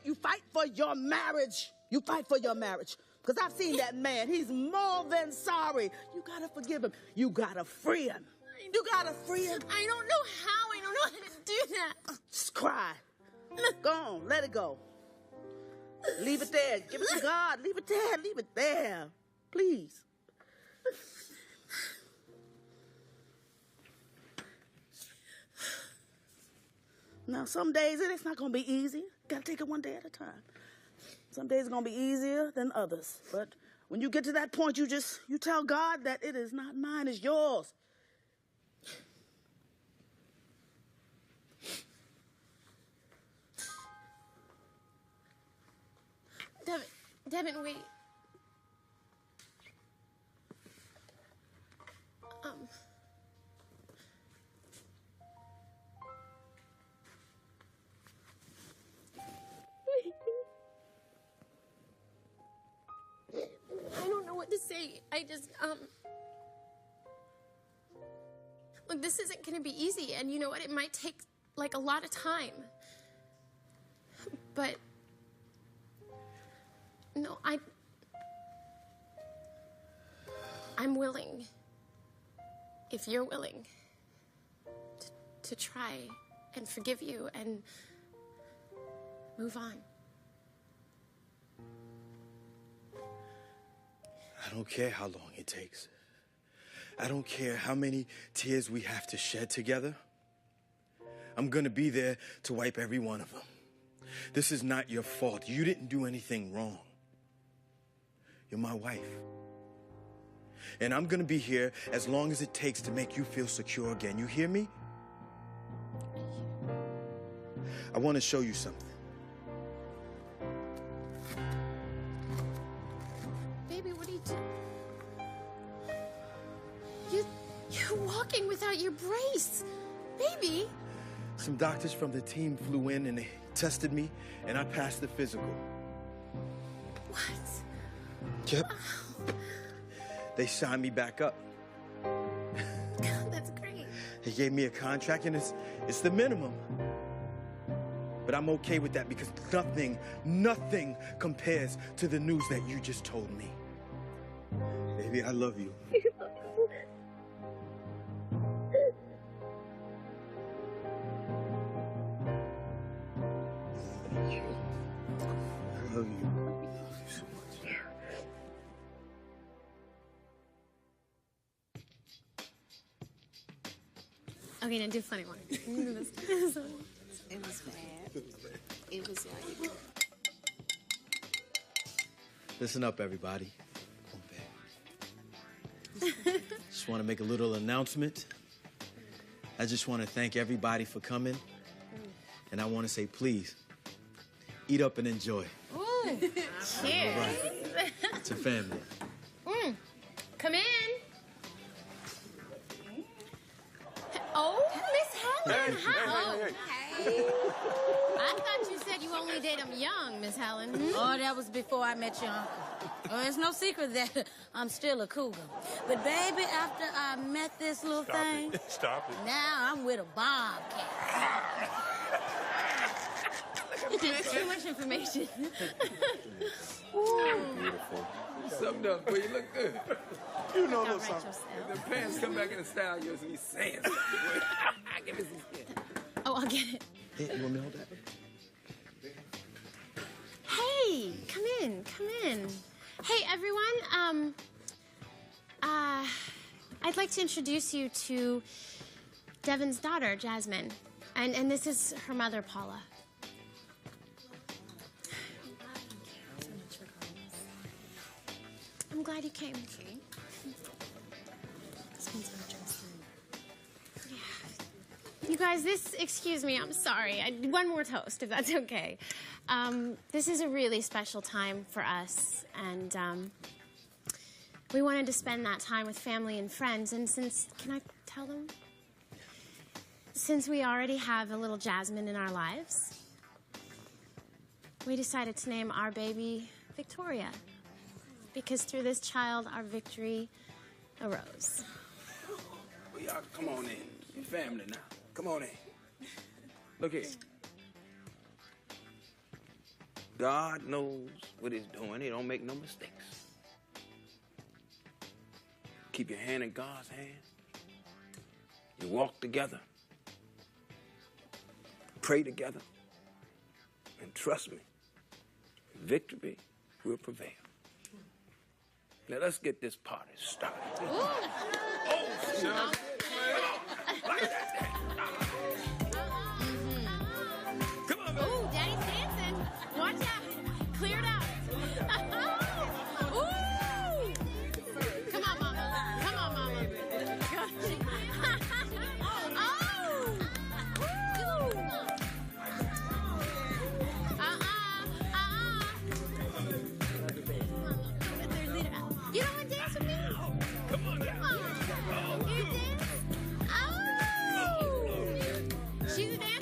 S9: You fight for your marriage. You fight for your marriage. Because I've seen that man. He's more than sorry. You gotta forgive him. You gotta free him. You gotta free him.
S2: I don't know how. I don't know how to do that.
S9: Just cry. Go on, let it go. Leave it there. Give it to God. Leave it there. Leave it there. Please. Now, some days it's not going to be easy. You got to take it one day at a time. Some days it's going to be easier than others. But when you get to that point, you tell God that it is not mine, it's yours.
S2: Devin, wait. I don't know what to say. I just, look, this isn't gonna be easy, and you know what? It might take, like, a lot of time. But, no, I'm willing, if you're willing, to try and forgive you and move on.
S5: I don't care how long it takes. I don't care how many tears we have to shed together. I'm gonna be there to wipe every one of them. This is not your fault. You didn't do anything wrong. You're my wife. And I'm gonna be here as long as it takes to make you feel secure again. You hear me? I want to show you something.
S2: Baby, what are you doing? You're walking without your brace. Baby.
S5: Some doctors from the team flew in and they tested me, and I passed the physical.
S2: What?
S5: Yep. They signed me back up.
S2: That's great.
S5: They gave me a contract, and it's the minimum. But I'm okay with that because nothing compares to the news that you just told me. Baby, I love you. Thank you. I love you. I love you so much.
S2: Okay, now do a funny one.
S17: It was bad. It was like...
S7: Listen up, everybody. Just want to make a little announcement. I just want to thank everybody for coming. And I want to say, please, eat up and enjoy.
S2: Ooh, cheers.
S7: Right. It's a family.
S2: Come in. Oh, Miss Helen.
S13: Hey.
S2: I thought you said you only date them young, Miss Helen.
S15: Oh, that was before I met your uncle. Oh, it's no secret that I'm still a cougar. But baby, after I met this little thing,
S8: Stop it.
S15: now I'm with a bobcat.
S2: Too much information.
S10: Beautiful.
S17: Something up, boy. You look good.
S8: You know
S2: Don't
S8: those
S2: write
S8: songs.
S17: The pants come back in the style of yours and you saying something, boy. Give me some skin.
S2: Oh, I'll get it.
S7: Hey, you want me to hold that?
S2: Hey, come in. Hey, everyone. I'd like to introduce you to Devin's daughter, Jasmine. And this is her mother, Paula. I'm glad you came. Okay. This one's our dress. Yeah. You guys, excuse me, I'm sorry. One more toast, if that's okay. This is a really special time for us, and we wanted to spend that time with family and friends, and can I tell them? Since we already have a little Jasmine in our lives, we decided to name our baby Victoria, because through this child, our victory arose.
S17: Well, y'all, come on in. You're family now. Come on in. Look here.
S10: God knows what he's doing. He don't make no mistakes. Keep your hand in God's hand. You walk together. Pray together. And trust me, victory will prevail. Now let's get this party started.
S2: Ooh.
S10: Oh,